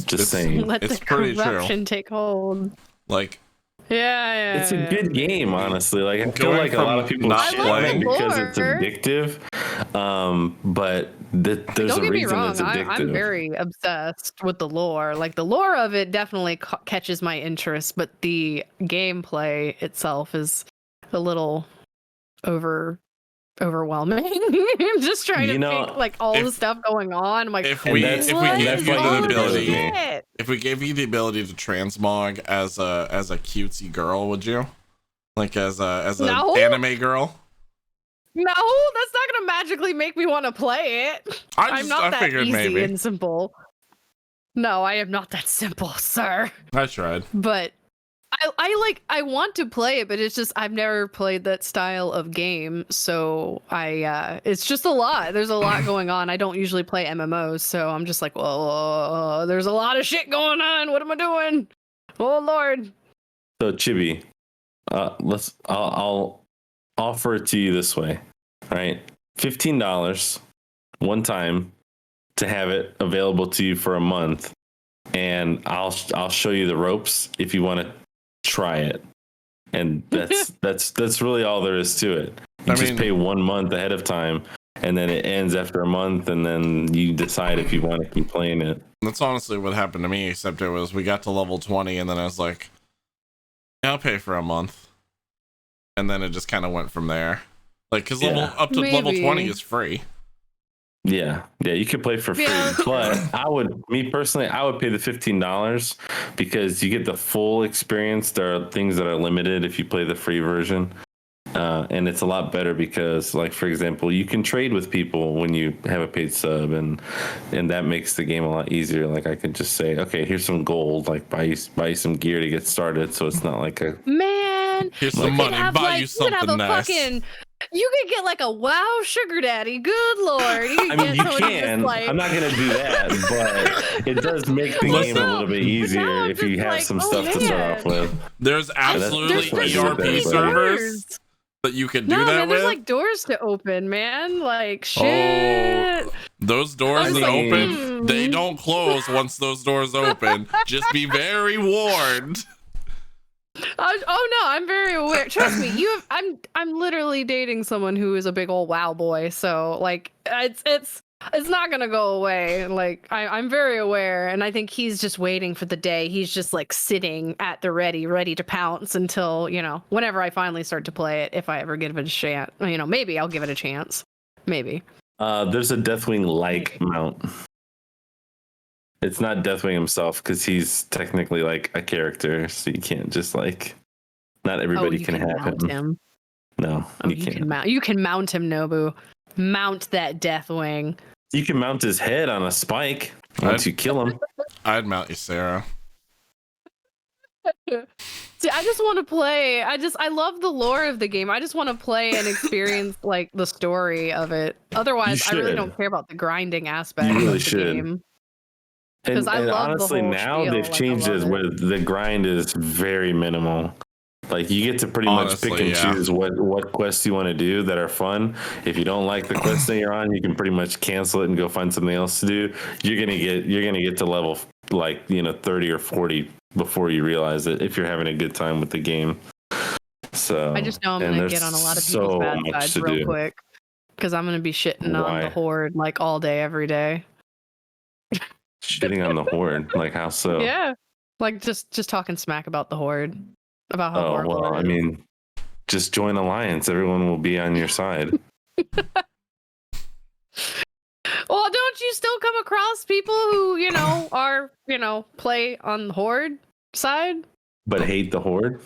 Just saying. Let the corruption take hold. Like, yeah. It's a good game, honestly. Like I feel like a lot of people shit on it because it's addictive. But there's a reason it's addictive. I'm very obsessed with the lore. Like the lore of it definitely catches my interest, but the gameplay itself is a little overwhelming. I'm just trying to think like all the stuff going on. I'm like, if we gave you the ability to transmog as a cutesy girl, would you? Like as an anime girl? No, that's not gonna magically make me want to play it. I'm not that easy and simple. No, I am not that simple, sir. I tried. But I want to play it, but it's just I've never played that style of game, so it's just a lot. There's a lot going on. I don't usually play MMOs, so I'm just like, whoa, there's a lot of shit going on. What am I doing? Oh Lord. So Chibi, I'll offer it to you this way. All right, $15 one time to have it available to you for a month, and I'll show you the ropes if you want to try it. And that's really all there is to it. You just pay 1 month ahead of time, and then it ends after a month, and then you decide if you want to keep playing it. That's honestly what happened to me, except it was we got to level 20, and then I was like, yeah, I'll pay for a month. And then it just kind of went from there. Like, because up to level 20 is free. Yeah, you could play for free. But I would pay the $15 because you get the full experience. There are things that are limited if you play the free version. And it's a lot better because, like, for example, you can trade with people when you have a paid sub, and that makes the game a lot easier. Like, I could just say, okay, here's some gold, like buy you some gear to get started, so it's not like a here's some money, buy you something nice. You could get like a WoW sugar daddy. Good Lord. I mean, you can. I'm not going to do that, but it does make the game a little bit easier if you have some stuff to start off with. There's absolutely ERP servers that you could do that man, with. There's like doors to open, man. Like shit. Those doors that open, they don't close once those doors open. Just be very warned. I'm very aware. Trust me, I'm literally dating someone who is a big old WoW boy. So like, it's It's not gonna go away. Like I'm very aware, and I think he's just waiting for the day. He's just like sitting at the ready to pounce until, you know, whenever I finally start to play it, if I ever give it a chance. You know, maybe I'll give it a chance. Maybe. There's a Deathwing-like mount. It's not Deathwing himself because he's technically like a character, so you can't just like. Not everybody can have him. No, you can't. You can mount him, Nobu. Mount that Deathwing. You can mount his head on a spike once you kill him. I'd mount you, Sarah. See, I just want to play. I love the lore of the game. I just want to play and experience like the story of it. Otherwise, I really don't care about the grinding aspect you really of the should. game. And I love honestly, the whole now spiel. they've changed it where the grind is very minimal. Like you get to pretty much pick and choose what quests you want to do that are fun. If you don't like the quest that you're on, you can pretty much cancel it and go find something else to do. You're gonna get to level like 30 or 40 before you realize it if you're having a good time with the game. So I just know I'm gonna get on a lot of people's bad sides real quick because I'm gonna be shitting on the Horde like all day every day. Shitting on the Horde, like how so? Yeah, like just talking smack about the Horde. About how horrible well, I mean, just join Alliance. Everyone will be on your side. Well, don't you still come across people who, are, play on the Horde side? But hate the Horde?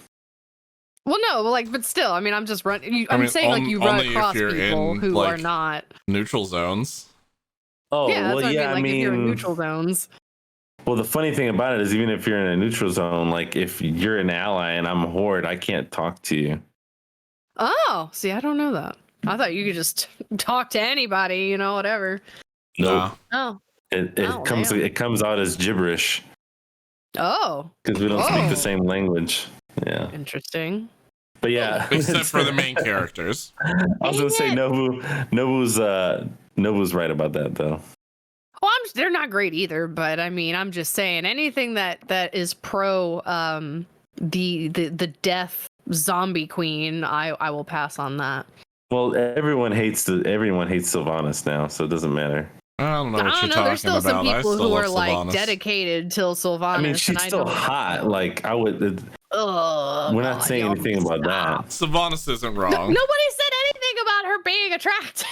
Well, no, but still, I mean, I'm just running. I'm saying, you run across people who are not. Neutral zones. Oh, yeah, well, yeah, I mean, if you're in neutral zones. Well, the funny thing about it is, even if you're in a neutral zone, like if you're an ally and I'm a Horde, I can't talk to you. Oh, see, I don't know that. I thought you could just talk to anybody, whatever. No. Oh. It comes out as gibberish. Oh. Because we don't speak the same language. Yeah. Interesting. But yeah. Except for the main characters. I was gonna say Nobu's right about that though. Well, they're not great either, but I mean, I'm just saying anything that is pro the death zombie queen, I will pass on that. Well, everyone hates Sylvanas now, so it doesn't matter. I don't know what you're talking about. There's still some people who are Sylvanas. dedicated till Sylvanas. I mean, she's still hot. Like I would. We're not saying anything about that. Sylvanas isn't wrong. Nobody said anything about her being attractive.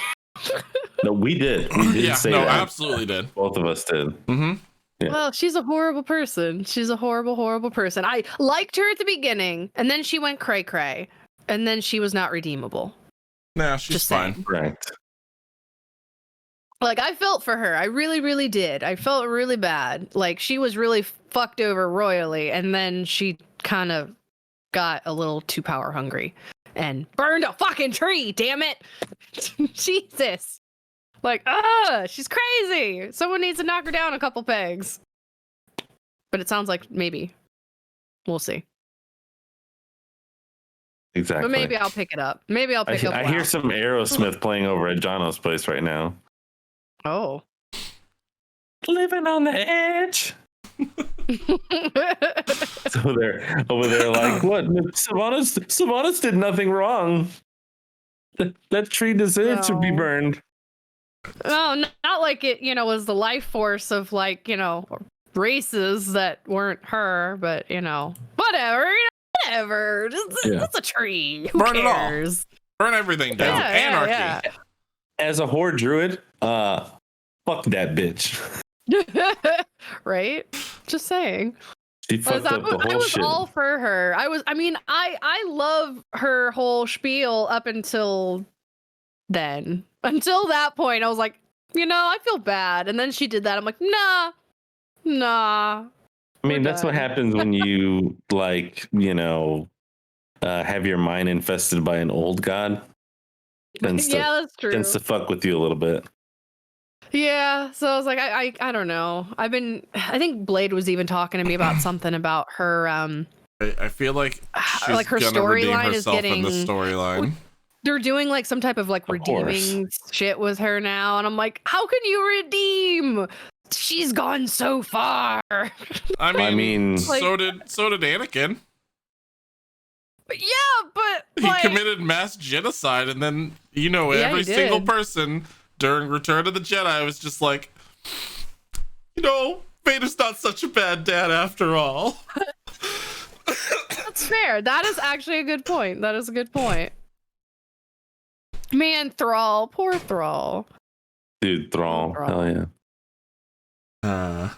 No, we did. We did say that. Absolutely did. Both of us did. Mm-hmm. Yeah. Well, she's a horrible person. She's a horrible, horrible person. I liked her at the beginning, and then she went cray-cray, and then she was not redeemable. Nah, she's fine. Correct. Like, I felt for her. I really, really did. I felt really bad. Like, she was really fucked over royally, and then she kind of got a little too power hungry and burned a fucking tree, damn it. Jesus. Like, she's crazy. Someone needs to knock her down a couple pegs. But it sounds like maybe. We'll see. Exactly. But maybe I'll pick it up. Maybe I'll pick up. I hear some Aerosmith playing over at Jono's place right now. Oh. Living on the edge. So they're over there like, what? Sylvanas did nothing wrong. That tree deserved to be burned. No, not like it, was the life force of races that weren't her, but whatever, whatever. It's a tree. Who Burn cares? It all. Burn everything down. Anarchy. Yeah. As a Horde druid, fuck that bitch. Right? Just saying. She fucked up the whole shit. I was all for her. I love her whole spiel up until then. Until that point, I was like, I feel bad. And then she did that. I'm like, nah. I mean, that's what happens when you have your mind infested by an old god. That's true. Tends to fuck with you a little bit. Yeah, so I was like, I don't know. I think Blade was even talking to me about something about her. I feel like she's like her storyline is getting in the storyline. They're doing some type of redeeming shit with her now, and I'm like, how can you redeem? She's gone so far. I mean, so did Anakin. Yeah, but he committed mass genocide, and then every single person during Return of the Jedi, I was just like, you know, Vader's not such a bad dad after all. That's fair. That is actually a good point. That is a good point. Man, Thrall. Poor Thrall. Dude, Thrall. Thrall. Hell yeah. Yeah,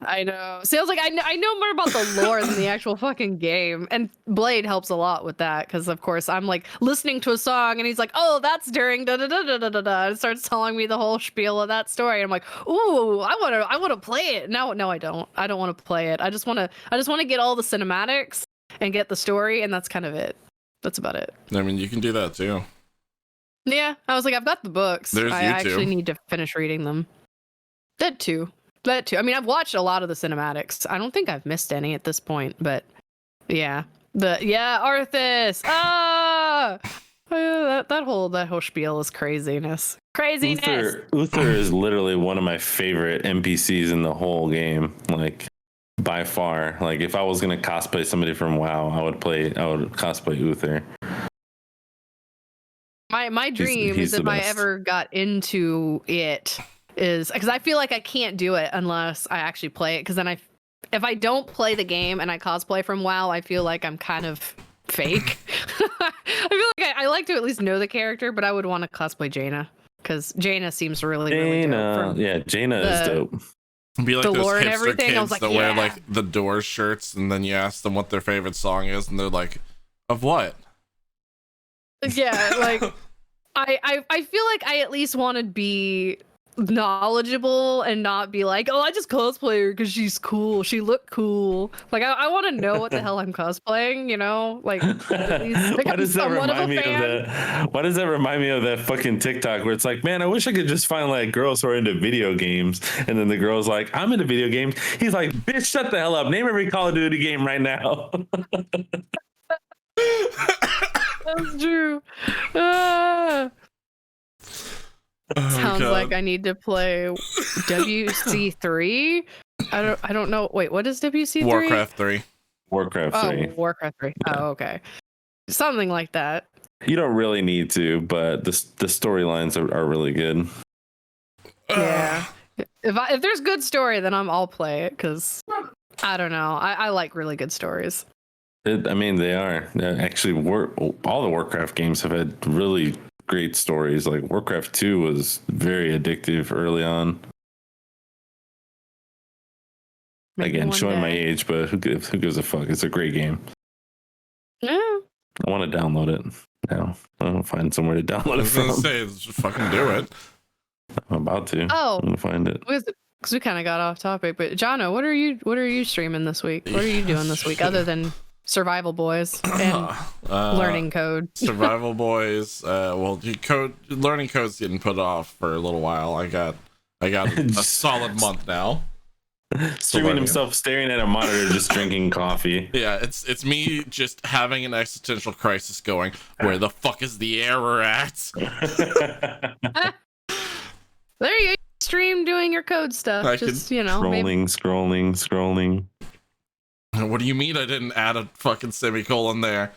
I know. See, I was like, I know more about the lore than the actual fucking game. And Blade helps a lot with that because, of course, I'm like listening to a song and he's like, oh, that's during da da da da da da da. And starts telling me the whole spiel of that story. And I'm like, ooh, I want to play it. No, I don't. I don't want to play it. I just want to get all the cinematics and get the story, and that's kind of it. That's about it. I mean, you can do that too. Yeah, I was like, I've got the books. There's I YouTube. actually need to finish reading them. That too. I mean, I've watched a lot of the cinematics. I don't think I've missed any at this point, but yeah. Arthas. That whole spiel is craziness. Craziness. Uther is literally one of my favorite NPCs in the whole game. Like by far. Like if I was gonna cosplay somebody from WoW, I would cosplay Uther. My dream he's is if the I best. ever got into it is because I feel like I can't do it unless I actually play it. Because then if I don't play the game and I cosplay from WoW, I feel like I'm kind of fake. I feel like I like to at least know the character, but I would want to cosplay Jaina because Jaina seems really dope. Jaina is dope. Be like The those lore and hipster everything, I was kids like, that wear yeah. like the Doors shirts, and then you ask them what their favorite song is, and they're like, "Of what?" Yeah, like I feel like I at least want to be knowledgeable and not be like, oh, I just cosplay her because she's cool. She looked cool. Like I want to know what the hell I'm cosplaying. You know, like at least like, Why I'm does that somewhat of a remind me of fan. that? Why does that remind me of that fucking TikTok where it's like, man, I wish I could just find like girls who are into video games, and then the girl's like, I'm into video games. He's like, bitch, shut the hell up. Name every Call of Duty game right now. That's true. Ah. Oh, Sounds God. like I need to play WC3. I don't know. Wait, what is WC3? Warcraft 3. Warcraft 3. Oh, Warcraft 3. Yeah. Oh, okay. Something like that. You don't really need to, but the storylines are really good. Yeah. If there's good story, then I'll play it because I don't know. I like really good stories. I mean, they are. Actually, all the Warcraft games have had really great stories. Like Warcraft 2 was very addictive early on. Maybe Again, one showing my day. age, but who gives a fuck? It's a great game. Yeah. I want to download it now. I don't find somewhere to download I it was gonna from. say, just fucking do it. I'm about to. Oh. I'm gonna find it. Because we kind of got off topic, but Jono, what are you streaming this week? What are you doing this week other than Survival Boys and learning code? Survival Boys. Learning code's getting put off for a little while. I got a solid month now. Streaming himself staring at a monitor, just drinking coffee. Yeah, it's me just having an existential crisis going, where the fuck is the error at? There you go. Stream doing your code stuff. I Just, you know, maybe. Scrolling. What do you mean I didn't add a fucking semicolon there?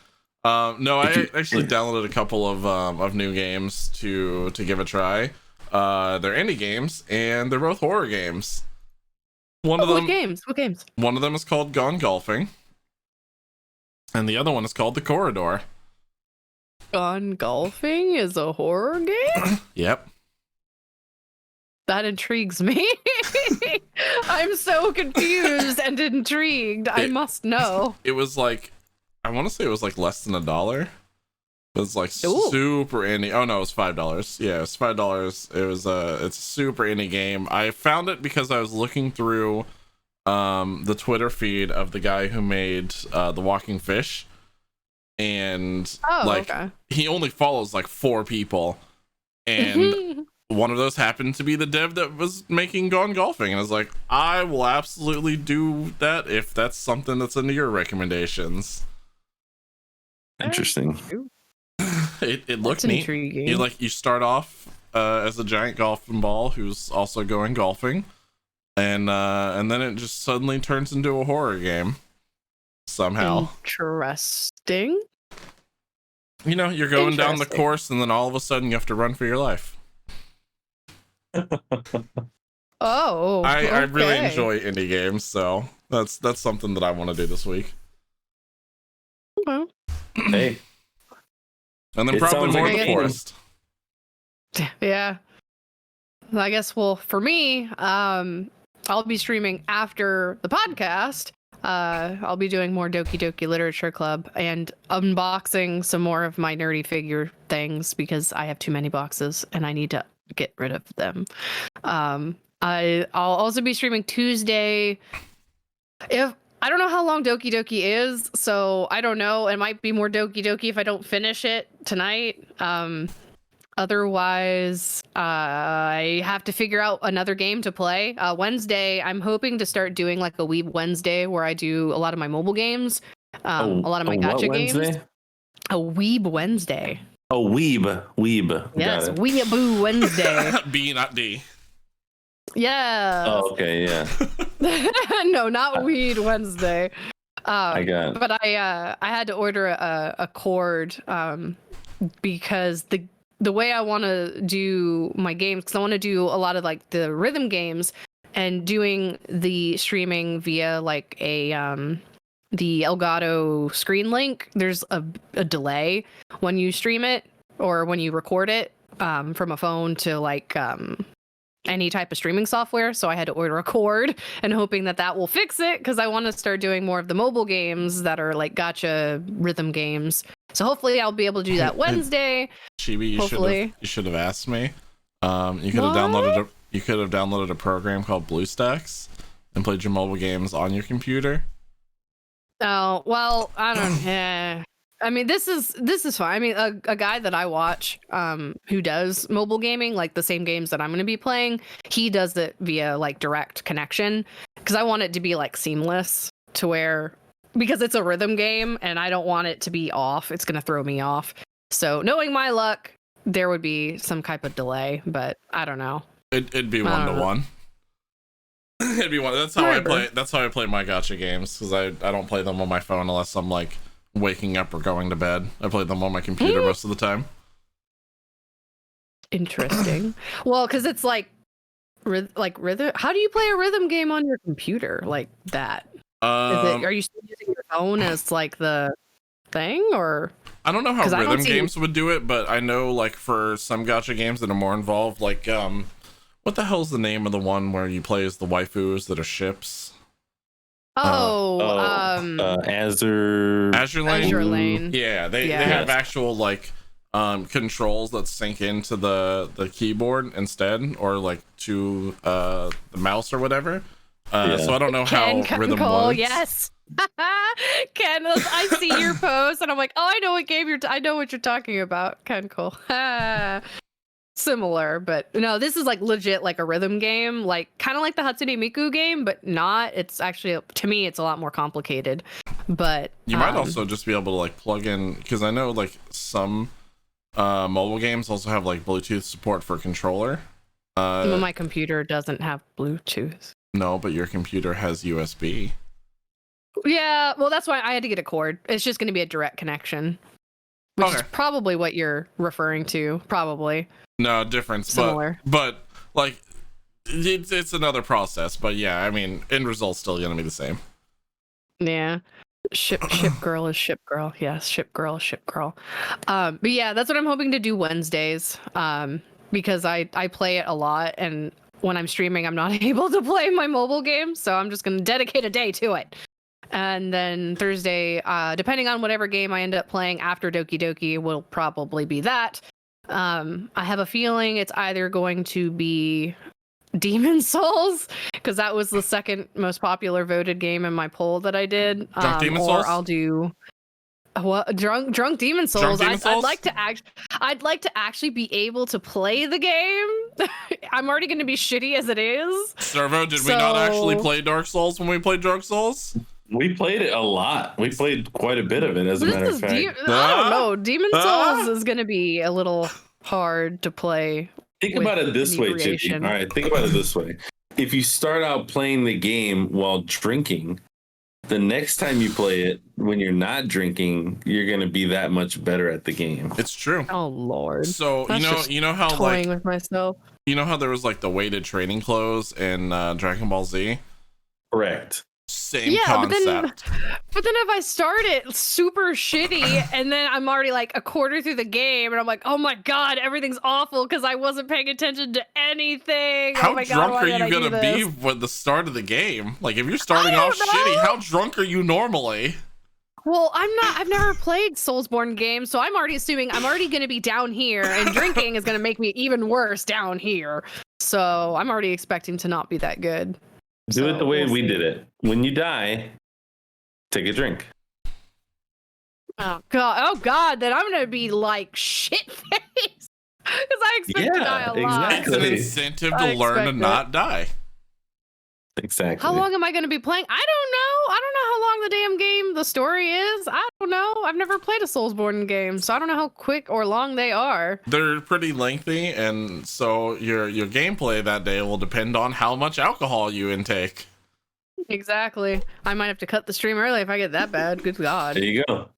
No, I actually downloaded a couple of new games to give a try. They're indie games, and they're both horror games. What games? One of them is called Gone Golfing, and the other one is called The Corridor. Gone Golfing is a horror game? Yep. That intrigues me. I'm so confused and intrigued. I must know. It was like, I want to say it was like less than $1. It was like Ooh. super indie. Oh no, it was $5. Yeah, it was $5. It was it's a super indie game. I found it because I was looking through the Twitter feed of the guy who made The Walking Fish, and Okay. he only follows like 4 people, and one of those happened to be the dev that was making Gone Golfing, and I was like, I will absolutely do that if that's something that's under your recommendations. Interesting. It looked That's neat. intriguing. You start off as a giant golfing ball who's also going golfing, and then it just suddenly turns into a horror game somehow. Interesting. You're going down the Interesting. course, and then all of a sudden you have to run for your life. Oh, I really okay. enjoy indie games, so that's something that I want to do this week. Okay. Hey, And then It probably sounds more like of a the game. forest. Yeah. I guess, well, for me, I'll be streaming after the podcast. I'll be doing more Doki Doki Literature Club and unboxing some more of my nerdy figure things because I have too many boxes and I need to get rid of them. I'll also be streaming Tuesday. If I don't know how long Doki Doki is, so I don't know. It might be more Doki Doki if I don't finish it tonight. Otherwise, I have to figure out another game to play. Wednesday, I'm hoping to start doing like a Weeb Wednesday where I do a lot of my mobile games, a lot of my what gacha games. Wednesday? A Weeb Wednesday. Oh, Weeb. Yes, Got it. Weeaboo Wednesday. B, not D. Yes. Oh, okay, yeah. No, not Weed Wednesday. I got it. But I had to order a cord because the way I want to do my games, because I want to do a lot of like the rhythm games and doing the streaming via like a the Elgato screen link. There's a delay when you stream it or when you record it from a phone to like any type of streaming software. So I had to order a cord and hoping that will fix it because I want to start doing more of the mobile games that are like gacha rhythm games. So hopefully I'll be able to do that Wednesday. Chibi, Hopefully. you should have asked me. You could have downloaded a program called BlueStacks and played your mobile games on your computer. Oh, well, I don't I mean, this is fine. I mean, a guy that I watch who does mobile gaming, like the same games that I'm going to be playing, he does it via like direct connection because I want it to be like seamless to where, because it's a rhythm game and I don't want it to be off. It's going to throw me off. So knowing my luck, there would be some type of delay, but I don't know. It'd be I don't 1-to-1. It'd be one. That's how I Whatever. play. That's how I play my gacha games because I don't play them on my phone unless I'm like waking up or going to bed. I play them on my computer most of the time. Interesting. Well, because it's like rhythm. How do you play a rhythm game on your computer like that? Are you still using your phone as like the thing, or? I don't know how 'Cause I don't rhythm see- games would do it, but I know like for some gacha games that are more involved, like what the hell's the name of the one where you play as the waifus that are ships? Azure Lane. Azure Lane. Yeah, they Yeah. have actual like controls that sync into the keyboard instead, or like to the mouse or whatever. So I don't know how Ken rhythm Cole, works. yes. Ken, I see your post and I'm like, oh, I know what game I know what you're talking about, Ken Cole. Similar, but no, this is like legit like a rhythm game, like kind of like the Hatsune Miku game, but not. It's actually, to me, it's a lot more complicated. But You might also just be able to like plug in, because I know like some mobile games also have like Bluetooth support for controller. my computer doesn't have Bluetooth. No, but your computer has USB. Yeah, well, that's why I had to get a cord. It's just going to be a direct connection, which is Okay. probably what you're referring to. Probably No difference, similar. but like it's another process. But yeah, I mean, end result's still gonna be the same. Yeah. Ship girl is ship girl. Yes, ship girl is ship girl. But yeah, that's what I'm hoping to do Wednesdays. Because I play it a lot, and when I'm streaming, I'm not able to play my mobile game, so I'm just gonna dedicate a day to it. And then Thursday, depending on whatever game I end up playing after Doki Doki, will probably be that. I have a feeling it's either going to be Demon Souls, because that was the second most popular voted game in my poll that I did. Drunk Demon or Souls? I'll do what drunk Demon Souls. Drunk Demon Souls? I'd like to actually be able to play the game. I'm already going to be shitty as it is. Servo, did we not actually play Dark Souls when we played Dark Souls? We played it a lot. We played quite a bit of it, as a matter of fact. I don't know. Demon Souls is going to be a little hard to play. Think with about it this way, Jimmy. inebriation. All right, think about it this way. If you start out playing the game while drinking, the next time you play it, when you're not drinking, you're gonna be that much better at the game. It's true. Oh Lord. So That's just you know how toying like with myself. you know how there was like the weighted training clothes in Dragon Ball Z? Correct. Same Yeah, concept. But then if I start it super shitty and then I'm already like a quarter through the game and I'm like, oh my god, everything's awful because I wasn't paying attention to anything. How oh my drunk god, are you gonna be with the start of the game? Like if you're starting I off don't shitty, know. how drunk are you normally? Well, I've never played Soulsborne games, so I'm already assuming I'm already gonna be down here and drinking is gonna make me even worse down here. So I'm already expecting to not be that good. Do it the way we'll we see. did it. When you die, take a drink. Oh god, then I'm gonna be like shit face. Because I expect to Yeah, die a lot. It's an Exactly. incentive I to learn to expect it. not die. Exactly. How long am I going to be playing? I don't know. I don't know how long the damn game, the story is. I don't know. I've never played a Soulsborne game, so I don't know how quick or long they are. They're pretty lengthy, and so your gameplay that day will depend on how much alcohol you intake. Exactly. I might have to cut the stream early if I get that bad. Good God. There you go.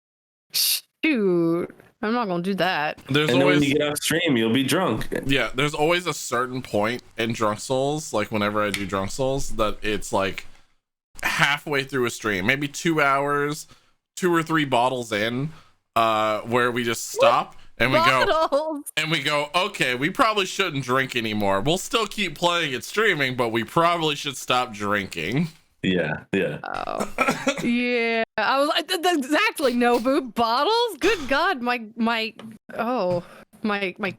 Shoot. I'm not going to do that. There's And then when always you get off stream, you'll be drunk. yeah, there's always a certain point in Drunk Souls, like whenever I do Drunk Souls, that it's like halfway through a stream, maybe 2 hours, 2 or 3 bottles in, where we just stop and we go, okay, we probably shouldn't drink anymore. We'll still keep playing and streaming, but we probably should stop drinking. Yeah. Oh. Yeah. I was like, exactly. No boob bottles? Good God. My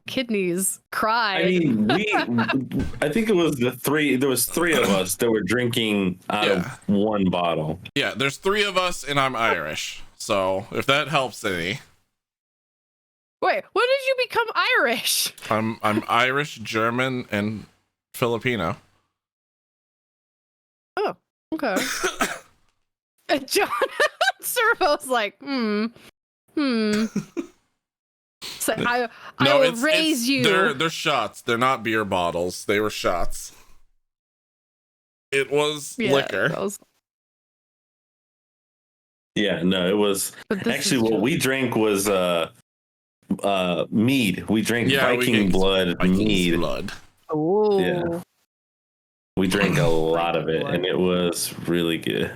kidneys cried. I mean, I think it was there was 3 of us that were drinking out of 1 bottle. Yeah, there's 3 of us and I'm Irish. So if that helps any. Wait, when did you become Irish? I'm Irish, German, and Filipino. Oh, okay. John Servo's like, So I will raise you. They're shots. They're not beer bottles. They were shots. It was liquor. Yeah, no, it was actually what we drank was mead. We drank Viking blood mead. Oh. Yeah. We drank a lot of it and it was really good.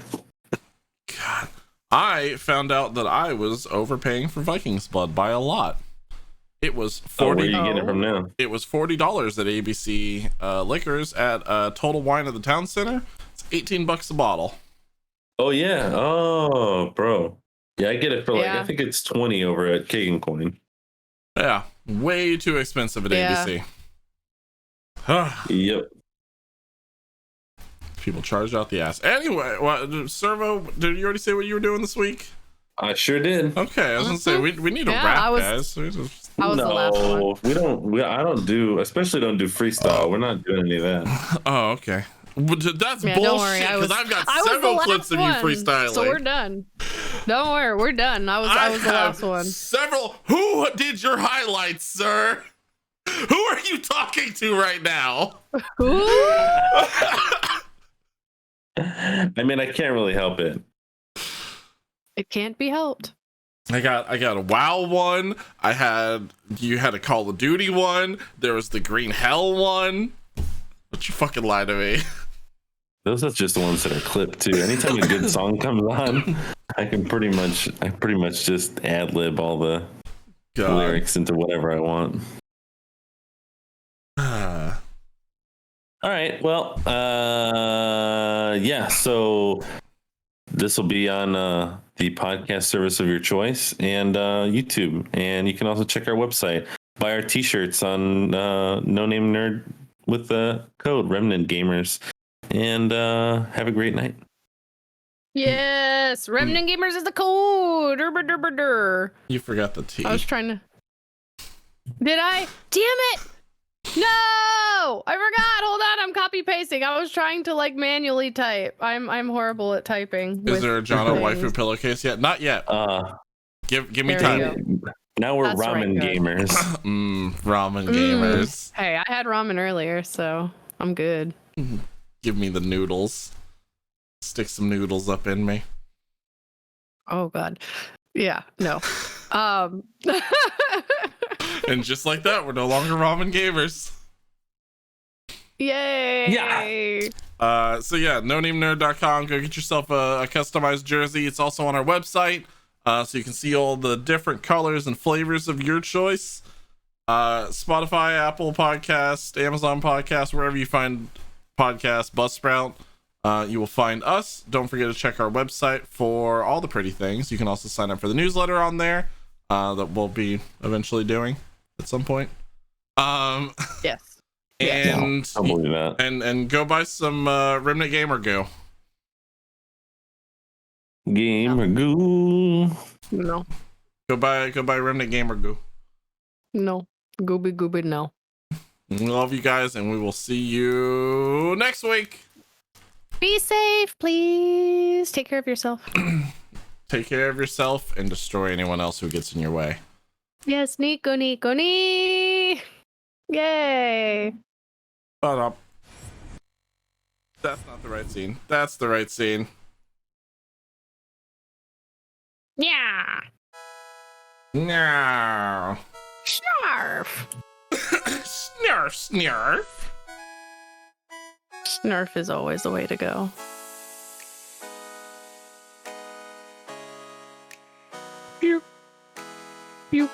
God. I found out that I was overpaying for Viking's blood by a lot. It was $40. Where are you getting it from now? It was $40 at ABC Liquors at Total Wine at the Town Center. It's $18 a bottle. Oh yeah. Oh, bro. Yeah, I get it for I think it's 20 over at Cake and Coin. Yeah, way too expensive at ABC. Yep. People charged out the ass. Anyway, Servo, did you already say what you were doing this week? I sure did. Okay, I was gonna say we need a wrap, guys. I was the last one. I don't do freestyle. We're not doing any of that. Oh, okay. That's bullshit, don't worry, because I've got several clips of you freestyling. So we're done. Don't worry, we're done. I was the last one. Several. Who did your highlights, sir? Who are you talking to right now? I mean, I can't really help it. It can't be helped. I got a WoW one. You had a Call of Duty one. There was the Green Hell one. Don't you fucking lie to me. Those are just the ones that are clipped too. Anytime a good song comes on, I pretty much just ad lib all the lyrics into whatever I want. All right. Well, yeah. So this will be on the podcast service of your choice and YouTube, and you can also check our website. Buy our T-shirts on No Name Nerd with the code Remnant Gamers, and have a great night. Yes, Remnant Gamers is the code. You forgot the T. I was trying to. Did I? Damn it! No, I forgot. Hold on, I'm copy pasting. I was trying to manually type. I'm horrible at typing. Is there a Jono waifu pillowcase yet? Not yet. Give me time. Now we're ramen gamers. Ramen gamers. Hey, I had ramen earlier, so I'm good. Give me the noodles. Stick some noodles up in me. Oh God. Yeah. No. Um. And just like that, we're no longer ramen gamers. Yay. So yeah, nonamenerd.com. Go get yourself a customized jersey. It's also on our website, so you can see all the different colors and flavors of your choice. Spotify, Apple Podcast, Amazon Podcast, wherever you find podcasts, Buzzsprout, you will find us. Don't forget to check our website for all the pretty things. You can also sign up for the newsletter on there that we'll be eventually doing at some point. Yes. And I believe that. and go buy some Remnant Gamer Go. Gamer goo. No. Go buy Remnant Gamer Go. No. Gooby. No. We love you guys, and we will see you next week. Be safe, please. Take care of yourself. Take care of yourself and destroy anyone else who gets in your way. Yes, Nico. Yay. Shut up. That's not the right scene. That's the right scene. Yeah. No. Snarf. Snarf. Snarf is always the way to go. Pew. Pew.